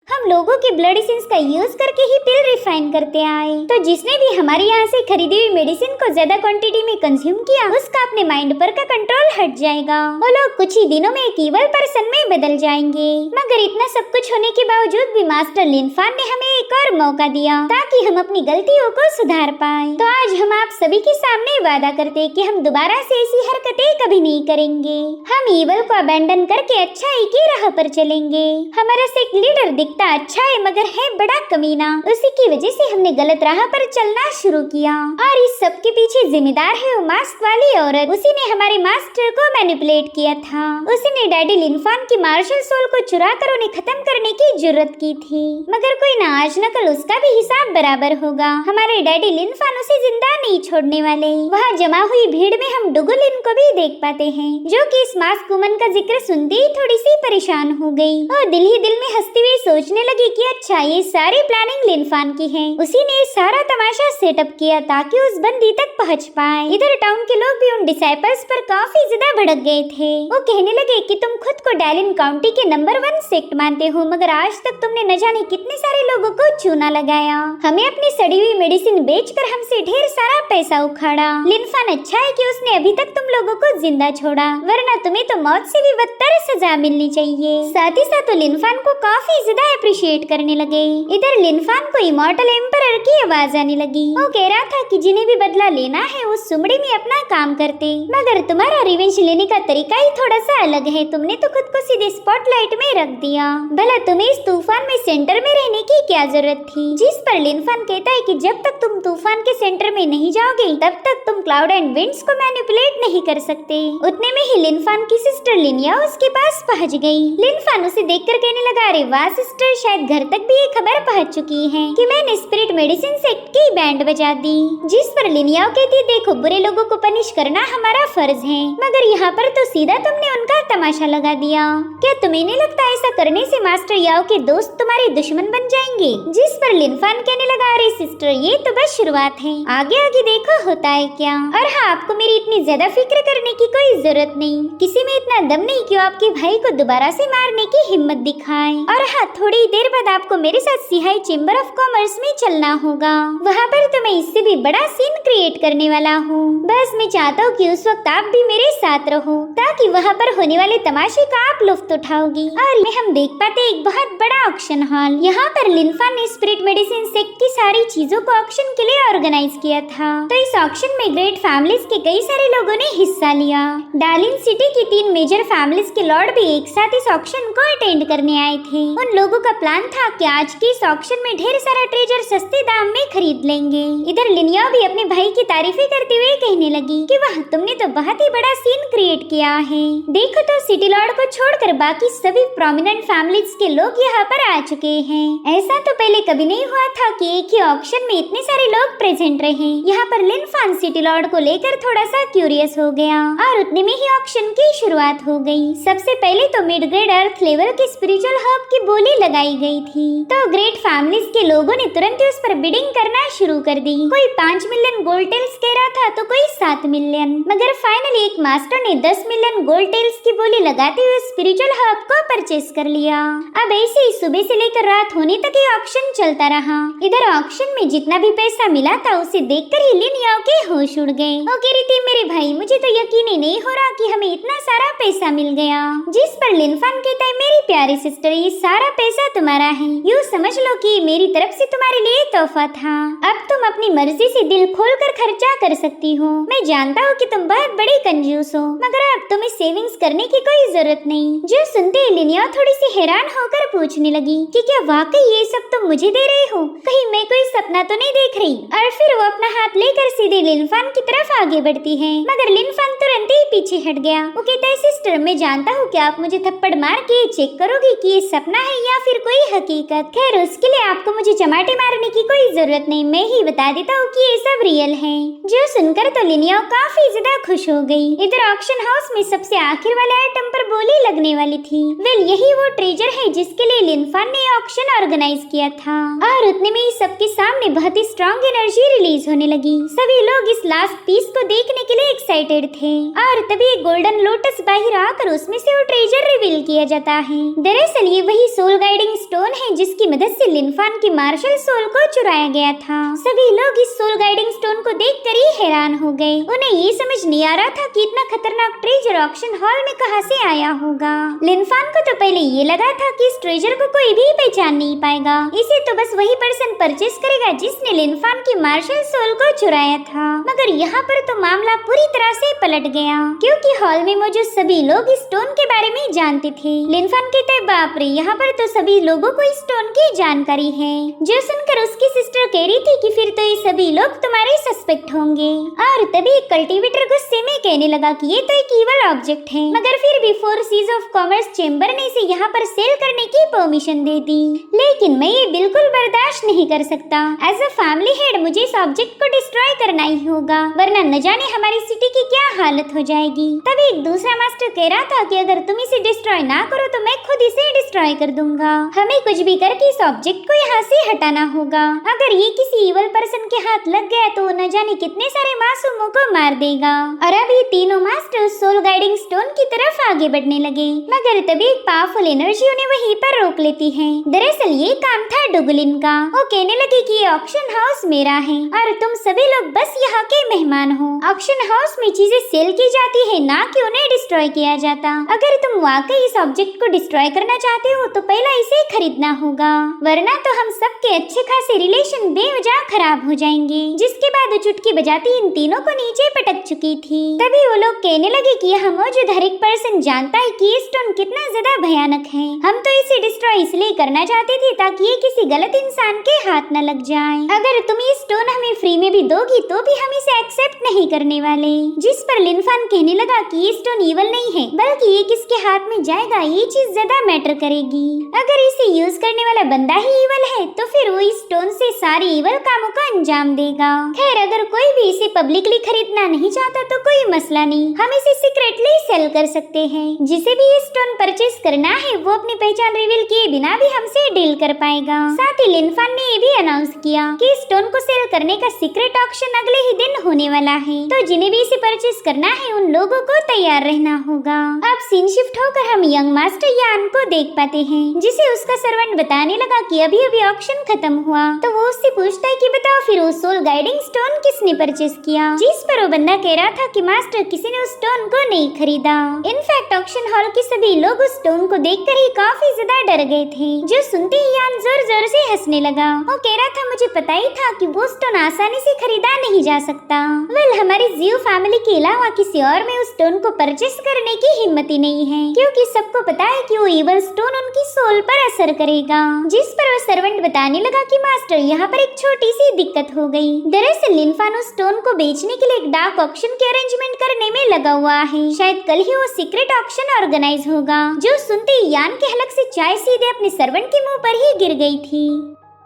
हम लोगों के ब्लड एसेंस का यूज करके ही पिल रिफाइन करते आए। तो जिसने भी हमारे यहाँ से खरीदी हुई मेडिसिन को ज्यादा क्वांटिटी में कंज्यूम किया, उसका अपने माइंड पर का कंट्रोल हट जाएगा। वो लोग कुछ ही दिनों में एक इवल पर्सन में बदल जाएंगे। मगर इतना सब कुछ होने के बावजूद भी मास्टर लिनफान ने हमें एक और मौका दिया ताकि हम अपनी गलतियों को सुधार पाए। तो आज हम आप सभी के सामने वादा करते कि हम दोबारा से ऐसी हरकतें कभी नहीं करेंगे। हम इवल को अबैंडन करके अच्छाई की राह पर चलेंगे। हमारा से एक लीडर अच्छा है मगर है बड़ा कमीना। उसी की वजह से हमने गलत राह पर चलना शुरू किया और इस सब के पीछे जिम्मेदार है वो मास्क वाली औरत। उसी ने हमारे मास्टर को मैनिपुलेट किया था। उसी ने डैडी लिनफान की मार्शल सोल को चुरा कर उन्हें खत्म करने की जरूरत की थी। मगर कोई ना, आज न कल उसका भी हिसाब बराबर होगा। हमारे डैडी लिनफान उसे जिंदा नहीं छोड़ने वाले। वहाँ जमा हुई भीड़ में हम डुगुलिन को भी देख पाते हैं, जो कि इस मास्क वुमन का जिक्र सुनते ही थोड़ी सी परेशान हो गई और दिल ही दिल में हंसते हुए सोचने लगी कि अच्छा ये सारी प्लानिंग लिनफान की है। उसी ने सारा तमाशा सेटअप किया ताकि उस बंदी तक पहुंच पाए। इधर टाउन के लोग भी उन डिसाइपल्स पर काफी ज्यादा भड़क गए थे। वो कहने लगे कि तुम खुद को डैलिन काउंटी के नंबर 1 सेक्ट मानते हो, मगर आज तक तुमने न जाने कितने सारे लोगों को चूना लगाया। हमें अपनी सड़ी हुई मेडिसिन बेचकर हमसे ढेर सारा पैसा उखाड़ा। लिनफान अच्छा है कि उसने अभी तक तुम लोगों को जिंदा छोड़ा, वरना तुम्हें तो मौत से भी बदतर सजा मिलनी चाहिए। साथ ही साथ लिनफान को काफी ज्यादा अप्रिशिएट करने लगे। इधर लिनफान को इमॉर्टल एम्परर की आवाज आने लगी। वो कह रहा था कि जिन्हें भी बदला लेना है वो सुमड़ी में अपना काम करते, मगर तुम्हारा रिवेंज लेने का तरीका ही थोड़ा सा अलग है। तुमने तो खुद को सीधे स्पॉटलाइट में रख दिया। भला तुम्हें इस तूफान में सेंटर में रहने की क्या जरूरत थी? जिस पर लिनफान कहता है कि जब तक तुम तूफान के सेंटर में नहीं जाओगे तब तक तुम क्लाउड एंड विंड्स को मैनिपुलेट नहीं कर सकते। उतने में ही लिनफान की सिस्टर लिनिया उसके पास पहुंच गई। लिनफान उसे देखकर कहने लगा, अरे वाह सिस्टर, शायद घर तक भी ये खबर पहुंच चुकी है कि मैंने स्पिरिट मेडिसिन सेक्ट की बैंड बजा दी। जिस पर लिनिया कहती, देखो बुरे लोगों को पनिश करना हमारा फर्ज है, मगर यहाँ पर तो सीधा तुमने उनका तमाशा लगा दिया। क्या तुम्हें नहीं लगता ऐसा करने से मास्टर याओ के दोस्त तुम्हारे दुश्मन बन जाएंगे? जिस पर लिनफान कहने लगा, अरे सिस्टर ये तो बस शुरुआत है, आगे आगे देखो होता है क्या। और हाँ, आपको मेरी इतनी ज्यादा फिक्र करने की कोई जरूरत नहीं। किसी में इतना दम नहीं कि आपके भाई को दोबारा से मारने की हिम्मत दिखाए। और हाँ, थोड़ी देर बाद आपको मेरे साथ सिहाई चेंबर ऑफ कॉमर्स में चलना होगा। वहाँ पर तो मैं इससे भी बड़ा सीन क्रिएट करने वाला हूँ। बस मैं चाहता हूँ कि उस वक्त आप भी मेरे साथ रहो ताकि वहाँ पर होने वाले तमाशे का आप लुत्फ उठाओगी। और में हम देख पाते एक बहुत बड़ा ऑक्शन हॉल। यहाँ पर लिनफान ने स्पिरिट मेडिसिन सेक्ट की सारी चीजों को ऑक्शन के लिए ऑर्गेनाइज किया था। तो इस ऑक्शन में ग्रेट फैमिलीज के कई सारे लोगों ने हिस्सा लिया। डार्लिन सिटी की 3 मेजर फैमिलीज के लॉर्ड भी एक साथ इस ऑक्शन को अटेंड करने आए थे। उन लोगों का प्लान था कि आज के इस ऑक्शन में ढेर सारा ट्रेजर सस्ते दाम में खरीद लेंगे। इधर लिनिया भी अपने भाई की तारीफें करते हुए कहने लगी कि वाह, तुमने तो बहुत ही बड़ा सीन क्रिएट किया है। देखो तो सिटी लॉर्ड को छोड़कर बाकी सभी प्रोमिनेंट फैमिलीज के लोग यहाँ पर आ चुके हैं। ऐसा तो पहले कभी नहीं हुआ था कि एक ही ऑक्शन में इतने सारे लोग प्रेजेंट रहे। यहाँ पर लिनफान सिटी लॉर्ड को लेकर थोड़ा सा क्यूरियस हो गया और उतने में ही ऑक्शन की शुरुआत हो गई। सबसे पहले तो मिड ग्रेड अर्थ लेवल के स्पिरिचुअल हर्ब की बोली लगाई गई थी। तो ग्रेट फैमिलीज के लोगों ने तुरंत ही उस पर बिडिंग करना शुरू कर दी। कोई 5 मिलियन गोल्ड टेल्स कह रहा था तो कोई 7 मिलियन, मगर फाइनली एक मास्टर ने 10 मिलियन गोल्ड टेल्स की बोली लगाते हुए स्पिरिचुअल हर्ब को परचेस कर लिया। अब ऐसे ही सुबह से लेकर रात होने तक ये ऑक्शन चलता रहा। इधर ऑक्शन में जितना भी पैसा मिला था उसे देखकर ही लिन याओ के होश उड़ गए। वो कह रही थी मेरे भाई मुझे तो यकीन ही नहीं हो रहा कि हमें इतना सारा पैसा मिल गया। जिस पर लिन फान कहता है मेरी प्यारी सिस्टर ये सारा पैसा तुम्हारा है, यूँ समझ लो कि मेरी तरफ से तुम्हारे लिए तोहफा था। अब तुम अपनी मर्जी से दिल खोल कर खर्चा कर सकती हो। मैं जानता हूँ कि तुम बहुत बड़ी कंजूस हो मगर अब तुम्हें सेविंग्स करने की कोई जरूरत नहीं। जो सुनते ही लिन याओ थोड़ी सी हैरान होकर पूछने लगी कि क्या वाकई ये सब तुम मुझे दे रहे हो, कहीं मैं कोई सपना तो नहीं देख रही। और फिर वो अपना हाथ लेकर सीधे लिन फान की तरफ आगे बढ़ती है मगर लिन फान तुरंत ही पीछे हट गया। वो कहता है सिस्टर मैं जानता हूँ कि आप मुझे थप्पड़ मार के चेक करोगी कि ये सपना है या फिर कोई हकीकत। खैर उसके लिए आपको मुझे चमाटे मारने की कोई जरूरत नहीं, मैं ही बता देता हूँ कि ये सब रियल है। जो सुनकर तो लिन याओ काफी ज्यादा खुश हो गई। इधर ऑक्शन हाउस में सबसे आखिर वाले आइटम पर बोली लगने वाली थी। वेल यही वो ट्रेजर है जिसके लिए लिन फान ने ऑक्शन ऑर्गेनाइज किया था और उतने में ही सबके सामने बहुत ही स्ट्रॉन्ग एनर्जी रिलीज होने लगी। सभी लोग इस लास्ट पीस को देखने के लिए एक्साइटेड थे और तभी एक गोल्डन लोटस बाहर आकर उसमें से वो ट्रेजर रिवील किया जाता है। दरअसल ये वही सोल गाइडिंग स्टोन है जिसकी मदद से लिन फान की मार्शल सोल को चुराया गया था। सभी लोग इस सोल गाइडिंग स्टोन को देखकर ही हैरान हो गए। उन्हें ये समझ नहीं आ रहा था कि इतना खतरनाक ट्रेजर ऑक्शन हॉल में कहां से आया होगा। लिन फान को तो पहले ये लगा था कि इस ट्रेजर को कोई भी पहचान नहीं पाएगा, इसे तो बस वही पर्सन परचेस करेगा जिसने लिन फान की मार्शल सोल को चुराया था। मगर यहाँ पर तो मामला पूरी तरह से पलट गया क्योंकि हॉल में मौजूद सभी लोग इस स्टोन के बारे में जानते थे। लिन फान कहते हैं बाप रे यहाँ पर तो सभी लोगों को इस स्टोन की जानकारी है। जो सुनकर उसकी सिस्टर कह रही थी कि फिर तो ये सभी लोग तुम्हारे सस्पेक्ट होंगे। और तभी एक कल्टीवेटर गुस्से में कहने लगा कि ये तो एक ईवल ऑब्जेक्ट है मगर फिर भी forces of commerce chamber ने इसे यहाँ पर सेल करने की परमिशन दे दी। लेकिन मैं ये बिल्कुल बर्दाश्त नहीं कर सकता। एज अ फैमिली हेड मुझे इस ऑब्जेक्ट को डिस्ट्रॉय करना ही होगा वरना न जाने हमारी सिटी की क्या हालत हो जाएगी। तभी एक दूसरा मास्टर कह रहा था कि अगर तुम इसे डिस्ट्रॉय ना करो तो मैं खुद इसे डिस्ट्रॉय कर दूंगा। हमें कुछ भी करके इस ऑब्जेक्ट को यहाँ से हटाना होगा। अगर ये किसी इवल पर्सन के हाथ लग गया तो न जाने कितने सारे मासूमों को मार देगा। और अब ये तीनों मास्टर सोल गाइडिंग स्टोन की तरफ आगे बढ़ने लगे मगर तभी एक पावरफुल एनर्जी उन्हें वहीं पर रोक लेती है। दरअसल ये काम था डुगलिन का। वो कहने लगे कि ये ऑक्शन हाउस मेरा है और तुम सभी लोग बस यहाँ के मेहमान हो। ऑक्शन हाउस में चीजें सेल की जाती है ना कि उन्हें डिस्ट्रॉय किया जाता। अगर तुम वाकई इस ऑब्जेक्ट को डिस्ट्रॉय करना चाहते हो तो पहला इसे खरीदना होगा वरना तो हम सबके अच्छे खासे रिलेशन बेवजह खराब हो जाएंगे। जिसके बाद वो चुटकी बजाती इन तीनों को नीचे पटक चुकी थी। तभी वो लोग कहने लगे कि यहाँ मौजूद हर एक पर्सन जानता है कि ये स्टोन कितना ज्यादा भयानक है। हम तो इसे डिस्ट्रॉय इसलिए करना चाहते थे ताकि ये किसी गलत इंसान के हाथ न लग जाए। अगर तुम ये स्टोन हमें फ्री में भी दोगी तो भी हम इसे एक्सेप्ट नहीं करने वाले। जिस पर लिन फान कहने लगा कि ये स्टोन ईवल नहीं है बल्कि ये किसके हाथ में जाएगा ये चीज ज्यादा मैटर करेगी। अगर इसे यूज करने वाला बंदा ही ईवल है तो फिर वो इस स्टोन से सारे ईवल कामों को अंजाम देगा। खैर अगर कोई भी इसे पब्लिकली खरीदना नहीं चाहता तो कोई मसला नहीं, हम इसे सीक्रेटली सेल कर सकते हैं। जिसे भी ये स्टोन परचेस करना है वो अपनी पहचान रिवील किए बिना भी हमसे डील कर पाएगा। साथ ही लिन फान ने ये भी अनाउंस किया कि स्टोन को सेल करने का सीक्रेट ऑक्शन अगले ही दिन होने वाला है, तो जिन्हें भी इसे परचेस करना है उन लोगों को तैयार रहना होगा। अब सीन शिफ्ट होकर हम यंग मास्टर यान को देख पाते हैं जिसे उसका सर्वेंट बताने लगा कि अभी अभी ऑक्शन खत्म हुआ। तो वो उससे पूछता है कि बताओ फिर वो सोल गाइडिंग स्टोन किसने परचेस किया। जिस पर वो बंदा कह रहा था कि मास्टर किसी ने उस स्टोन को नहीं खरीदा। इनफैक्ट ऑक्शन हॉल के सभी लोग उस स्टोन को देखकर ही काफी ज्यादा डर गए थे। जो सुनते ही यान जोर जोर से हंसने लगा। वो कह रहा था मुझे पता ही था कि वो स्टोन आसानी से खरीदा नहीं जा सकता। वेल हमारी जियो फैमिली के अलावा किसी और में उस स्टोन को परचेस करने की हिम्मत ही नहीं है क्योंकि सबको पता है कि वो ईवल स्टोन उनकी सोल पर असर करेगा। जिस पर वो सर्वेंट बताने लगा कि मास्टर यहाँ पर एक छोटी सी दिक्कत हो गई। दरअसल लिन फान उस स्टोन को बेचने के लिए एक डार्क ऑक्शन के अरेंजमेंट करने में लगा हुआ है। शायद कल ही वो सीक्रेट ऑक्शन ऑर्गेनाइज होगा। जो सुनते ही यान के हलक से चाय सीधे अपने सर्वेंट के मुंह पर ही गिर गई थी।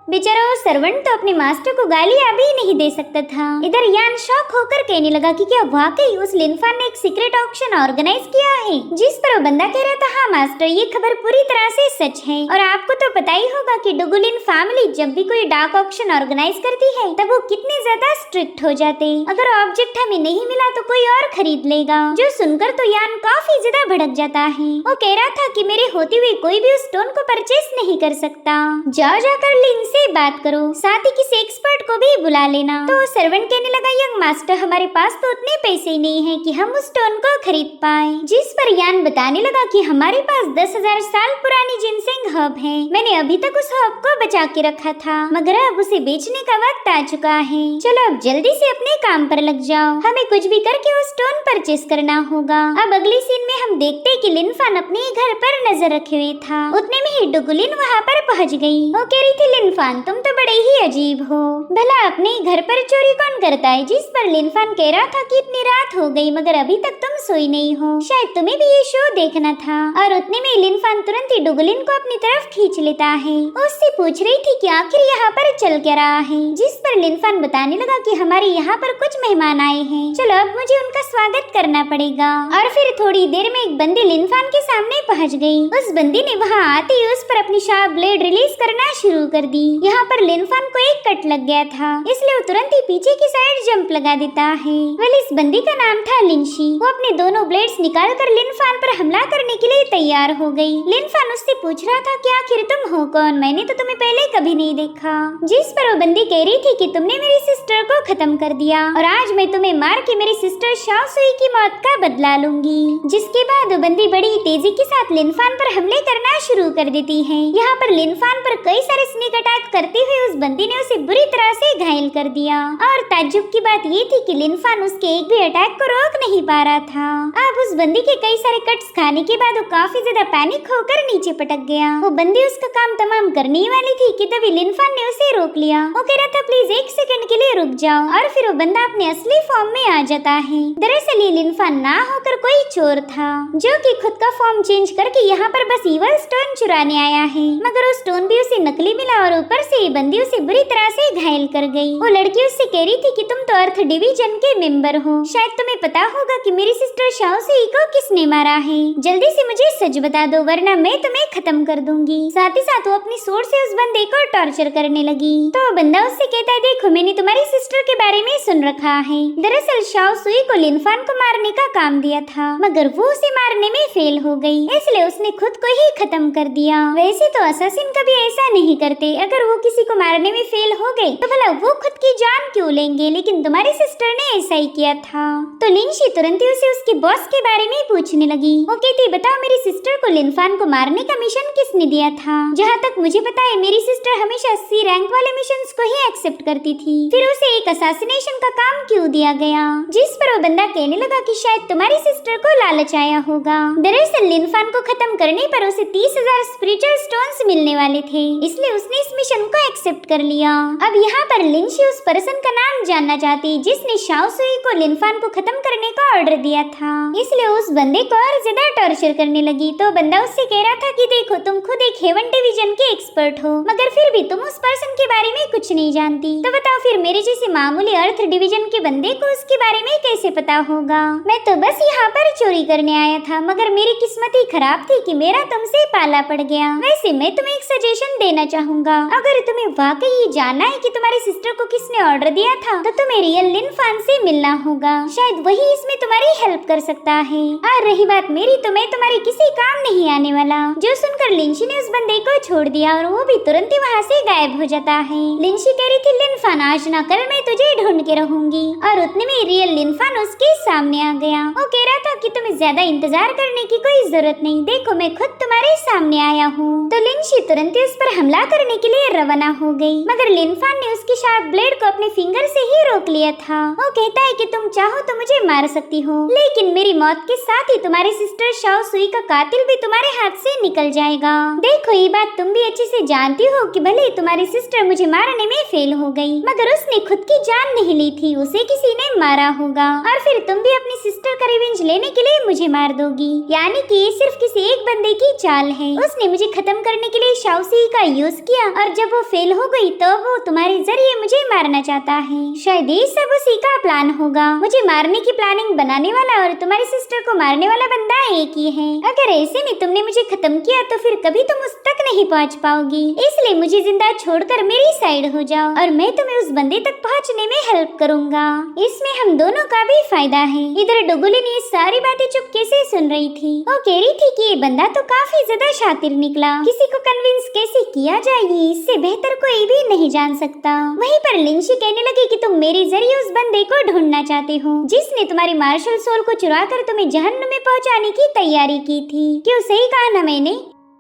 बेचारा वो सर्वेंट तो अपने मास्टर को गालियां भी नहीं दे सकता था। इधर यान शॉक होकर कहने लगा कि क्या वाकई उस लिन फान ने एक सीक्रेट ऑक्शन ऑर्गेनाइज किया है। जिस पर वो बंदा कह रहा था हाँ मास्टर ये खबर पूरी तरह से सच है और आपको तो पता ही होगा कि डुगुलिन फैमिली जब भी कोई डार्क ऑक्शन ऑर्गेनाइज करती है तब वो कितने ज्यादा स्ट्रिक्ट हो जाते। अगर ऑब्जेक्ट हमें नहीं मिला तो कोई और खरीद लेगा। जो सुनकर तो यान काफी ज्यादा भड़क जाता है। वो कह रहा था कि मेरे होते हुए कोई भी उस स्टोन को परचेस नहीं कर सकता। जाओ जाकर लिन से बात करो, साथ ही किसी एक्सपर्ट को भी बुला लेना। तो सर्वेंट कहने लगा, यंग मास्टर हमारे पास तो उतने पैसे ही नहीं है कि हम उस स्टोन को खरीद पाए। जिस पर यान बताने लगा कि हमारे पास 10,000 साल पुरानी जिनसेंग हर्ब है। मैंने अभी तक उस हर्ब को बचा के रखा था, मगर अब उसे बेचने का वक्त आ चुका है। चलो अब जल्दी से अपने काम पर लग जाओ, हमें कुछ भी करके वो स्टोन परचेस करना होगा। अब अगली सीन में हम देखते हैं कि लिनफान अपने घर पर नजर रखे हुए था। उतने में ही डुगुलिन वहाँ पर पहुँच गई। वो कह रही थी, लिनफान तुम तो बड़े ही अजीब हो, भला अपने घर पर चोरी कौन करता है? जिस पर लिनफान कह रहा था कि इतनी रात हो गई मगर अभी तक तुम सोई नहीं हो, शायद तुम्हें भी ये शो देखना था। और उतने में लिनफान तुरंत ही डुगुलिन को अपनी तरफ खींच लेता है। उससे पूछ रही थी कि आखिर यहाँ पर चल क्या रहा है। जिस पर लिनफान बताने लगा कि हमारे यहाँ पर कुछ मेहमान आए हैं, चलो अब मुझे उनका स्वागत करना पड़ेगा। और फिर थोड़ी देर में एक बंदी लिनफान के सामने पहुँच गई। उस बंदी ने वहाँ आते ही उस पर अपनी शार्प ब्लेड रिलीज करना शुरू कर दी। यहाँ पर लिनफान को एक कट लग गया था, इसलिए वो तुरंत ही पीछे की साइड जंप लगा देता है। वेल इस बंदी का नाम था लिंशी। वो अपने दोनों ब्लेड्स निकालकर लिनफान पर हमला करने के लिए तैयार हो गई। लिनफान उससे पूछ रहा था कि आखिर तुम हो कौन, मैंने तो तुम्हें पहले कभी नहीं देखा। जिस पर वो बंदी कह रही थी कि तुमने मेरी सिस्टर को खत्म कर दिया और आज मैं तुम्हें मार के मेरी सिस्टर शाओसुई की मौत का बदला लूंगी। जिसके बाद वो बंदी बड़ी तेजी के साथ लिनफान पर हमले करना शुरू कर देती है। यहाँ पर लिनफान पर कई सारे स्नेक अटैक करते हुए उस बंदी ने उसे बुरी तरह से घायल कर दिया। और ताज्जुब की बात ये थी कि लिनफान उसके एक भी अटैक को रोक नहीं पा रहा था। अब उस बंदी के कई सारे कट्स खाने के बाद वो काफी ज्यादा पैनिक होकर नीचे पटक गया। वो बंदी उसका काम तमाम करने ही वाली थी कि तभी लिनफान ने उसे रोक लिया। वो कह रहा था, प्लीज 1 सेकंड के लिए रुक जाओ। और फिर वो बंदा अपने असली फॉर्म में आ जाता है। दरअसल ये लिनफान ना होकर कोई चोर था, जो कि खुद का फॉर्म चेंज करके यहाँ पर बस इवल स्टोन चुराने आया है। मगर वो स्टोन भी उसे नकली मिला और ऊपर से ये बंदी उसे बुरी तरह से घायल कर गई। वो लड़की उससे कह रही थी कि तुम तो अर्थ डिवीजन के मेंबर हो, शायद तुम्हें पता होगा कि मेरी सिस्टर शाओसुई को किसने मारा है। जल्दी से मुझे सच बता दो वरना मैं तुम्हें खत्म कर दूंगी। साथ ही साथ वो अपनी सोर्ड से उस बंदे को टॉर्चर करने लगी। तो बंदा उससे कहता है, देखो मैंने तुम्हारी सिस्टर के बारे में सुन रखा है। दरअसल शाओसुई को लिनफान को मारने का काम दिया था, मगर वो उसे मारने में फेल हो गई, इसलिए उसने खुद को ही खत्म कर दिया। वैसे तो असैसिन कभी ऐसा नहीं करते, अगर वो किसी को मारने में फेल हो गए तो भला वो खुद की जान क्यों लेंगे, लेकिन तुम्हारी सिस्टर ने ऐसा ही किया था। तो लिंशी तुरंत ही उसे उसके बॉस के बारे में पूछने लगी। वो कहती, बताओ मेरी सिस्टर को लिनफान को मारने का मिशन किसने दिया था? जहाँ तक मुझे पता है मेरी सिस्टर हमेशा C रैंक वाले मिशंस को ही एक्सेप्ट करती थी, फिर उसे एक असैसिनेशन का काम क्यों दिया गया? जिस पर वो बंदा कहने लगा कि शायद तुम्हारी सिस्टर को लालच आया होगा। दरअसल लिनफान को खत्म करने पर उसे 30,000 स्पिरिचुअल स्टोन्स मिलने वाले थे, इसलिए उसने इस मिशन को एक्सेप्ट कर लिया। अब यहाँ पर लिंशी उस पर्सन का नाम जानना चाहती जिसने शाओसुई को लिनफान को खत्म करने का ऑर्डर दिया था, इसलिए उस बंदे को और ज्यादा टॉर्चर करने लगी। तो बंदा उससे कह रहा था कि देखो तुम खुद एक हेवन डिवीजन के एक्सपर्ट हो, मगर फिर भी तुम उस पर्सन के बारे में कुछ नहीं जानती, तो बताओ फिर मेरे जैसे मामूली अर्थ डिवीजन के बंदे को उसके बारे में कैसे पता होगा? मैं तो बस यहाँ पर चोरी करने आया था, मगर मेरी किस्मत ही खराब थी कि मेरा तुमसे पाला पड़ गया। वैसे मैं तुम्हें एक सजेशन देना चाहूंगा, अगर तुम्हें वाकई ये जानना है कि तुम्हारी सिस्टर को किसने ऑर्डर दिया था तो तुम्हें रियल लिनफान से मिलना होगा, शायद वही इसमें तुम्हारी हेल्प कर सकता है। और रही बात मेरी, तो मैं तुम्हारे किसी काम नहीं आने वाला। जो सुनकर लिंशी ने उस बंदे को छोड़ दिया और वो भी तुरंत ही वहाँ से गायब हो जाता है। लिंशी कह रही थी, लिनफान आज ना कल मैं तुझे ढूंढ के रहूंगी। और उतने में रियल लिनफान उसके सामने आ गया। वो कह रहा था कि तुम्हें ज्यादा इंतजार करने की कोई जरूरत नहीं, देखो मैं खुद तुम्हारे सामने आया हूँ। तो लिंशी तुरंत ही उस पर हमला करने के लिए रवाना हो गई, मगर लिनफान ने उसकी शार्प ब्लेड को अपने फिंगर से ही रोक लिया था। वो कहता है कि तुम चाहो तो मुझे मार सकती हो, लेकिन मेरी मौत के साथ ही तुम्हारी सिस्टर शाओसुई का कातिल भी तुम्हारे हाथ से निकल जाएगा। देखो ये बात तुम भी अच्छे से जानती हो कि भले तुम्हारी सिस्टर मुझे मारने में फेल हो गई, मगर उसने खुद की जान नहीं ली थी, उसे किसी ने मारा होगा। और फिर तुम भी अपनी सिस्टर का रिवेंज लेने के लिए मुझे मार दोगी, यानी कि ये सिर्फ किसी एक बंदे की चाल है। उसने मुझे खत्म करने के लिए शाओसुई का यूज किया और जब वो फेल हो गई तो वो तुम्हारे जरिए मुझे मारना चाहता है। शायद ये सब उसी का प्लान होगा। मुझे मारने की प्लानिंग बनाने वाला और तुम्हारी सिस्टर को मारने वाला बंदा एक ही है। अगर ऐसे में तुमने मुझे खत्म किया तो फिर कभी तुम उस तक नहीं पहुंच पाओगी, इसलिए मुझे जिंदा छोड़कर मेरी साइड हो जाओ और मैं तुम्हें उस बंदे तक पहुंचने में हेल्प करूंगा। इसमें हम दोनों का भी फायदा है। इधर डुगुलिन ये सारी बातें चुपके से सुन रही थी। वो कह रही थी कि ये बंदा तो काफी ज्यादा शातिर निकला, किसी को कन्विंस कैसे किया जाए इससे बेहतर कोई भी नहीं जान सकता। वहीं पर लिंशी कहने लगी कि तुम मेरे जरिए उस बंदे को ढूंढना चाहते हो जिसने तुम्हारी मार्शल सोल को चुरा कर तुम्हें जहन्नुम में पहुंचाने की तैयारी की थी। क्यों, सही कहा ना मैंने?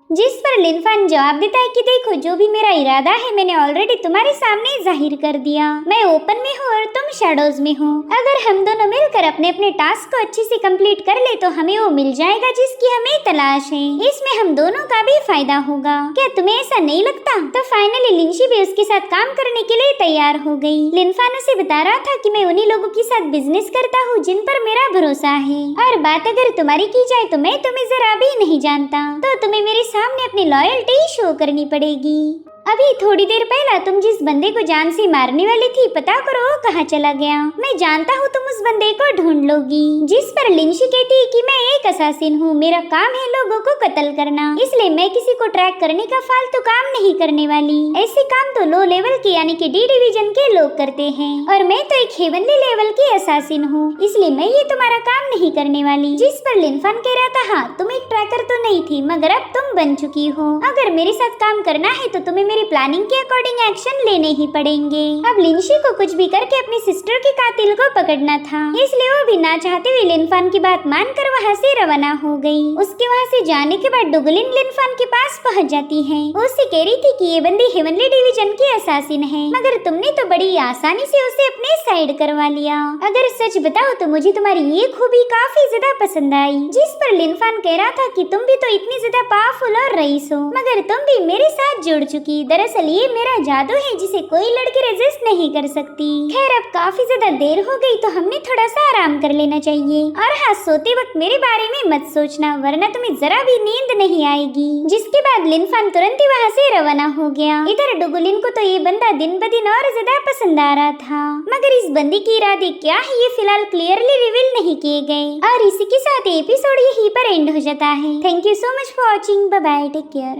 जिस पर लिनफान जवाब देता है कि देखो, जो भी मेरा इरादा है मैंने ऑलरेडी तुम्हारे सामने जाहिर कर दिया। मैं ओपन में हूँ और तुम शैडोज में हो। अगर हम दोनों मिलकर अपने अपने टास्क को अच्छे से कंप्लीट कर ले तो हमें वो मिल जाएगा जिसकी हमें तलाश है। इसमें हम दोनों का भी फायदा होगा। क्या तुम्हें ऐसा नहीं लगता? तो फाइनली लिंशी भी उसके साथ काम करने के लिए तैयार हो गई। लिनफान उसे बता रहा था कि मैं उन्हीं लोगों के साथ बिजनेस करता हूँ जिन पर मेरा भरोसा है, और बात अगर तुम्हारी की जाए तो मैं तुम्हें जरा भी नहीं जानता, तो तुम्हें मेरे सामने अपनी लॉयल्टी शो करनी पड़ेगी। अभी थोड़ी देर पहला तुम जिस बंदे को जान से मारने वाली थी, पता करो वो कहाँ चला गया। मैं जानता हूँ तुम उस बंदे को ढूंढ लोगी। जिस पर लिंशी कहती है कि मैं एक असासिन हूँ, मेरा काम है लोगों को कत्ल करना, इसलिए मैं किसी को ट्रैक करने का फालतू काम नहीं करने वाली। ऐसे काम तो लो लेवल के यानी कि डी डिवीजन के लोग करते हैं, और मैं तो एक हेवनली लेवल की असासिन हूँ, इसलिए मैं ये तुम्हारा काम नहीं करने वाली। जिस पर लिनफान कह रहा था, हाँ तुम एक ट्रैकर तो नहीं थी मगर अब तुम बन चुकी हो। अगर मेरे साथ काम करना है तो तुम्हें मेरी प्लानिंग के अकॉर्डिंग एक्शन लेने ही पड़ेंगे। अब लिंशी को कुछ भी करके अपनी सिस्टर के कातिल को पकड़ना था, इसलिए वो भी ना चाहते हुए लिनफान की बात मानकर वहाँ से रवाना हो गई। उसके वहाँ से जाने के बाद डुगलिन लिनफान के पास पहुँच जाती है। वो उससे कह रही थी कि ये बंदी हेवनली डिवीजन की असासिन है, मगर तुमने तो बड़ी आसानी से उसे अपने साइड करवा लिया। अगर सच बताओ तो मुझे तुम्हारी ये खूबी काफी ज्यादा पसंद आई। जिस पर लिनफान कह रहा था कि तुम भी तो इतनी ज्यादा पावरफुल और रईस हो, मगर तुम भी मेरे साथ जुड़ चुकी। दरअसल ये मेरा जादू है जिसे कोई लड़की रेजिस्ट नहीं कर सकती। खैर अब काफी ज्यादा देर हो गई तो हमने थोड़ा सा आराम कर लेना चाहिए। और हाँ, सोते वक्त मेरे बारे में मत सोचना वरना तुम्हें जरा भी नींद नहीं आएगी। जिसके बाद लिनफान तुरंत ही वहाँ से रवाना हो गया। इधर डुगुलिन को तो ये बंदा दिन ब दिन और ज्यादा पसंद आ रहा था, मगर इस बंदी की इरादे क्या है ये फिलहाल क्लियरली रिवील नहीं किए गए। और इसी के साथ एपिसोड यहीं पर एंड हो जाता है। Thank you so much for watching. Bye bye, take care.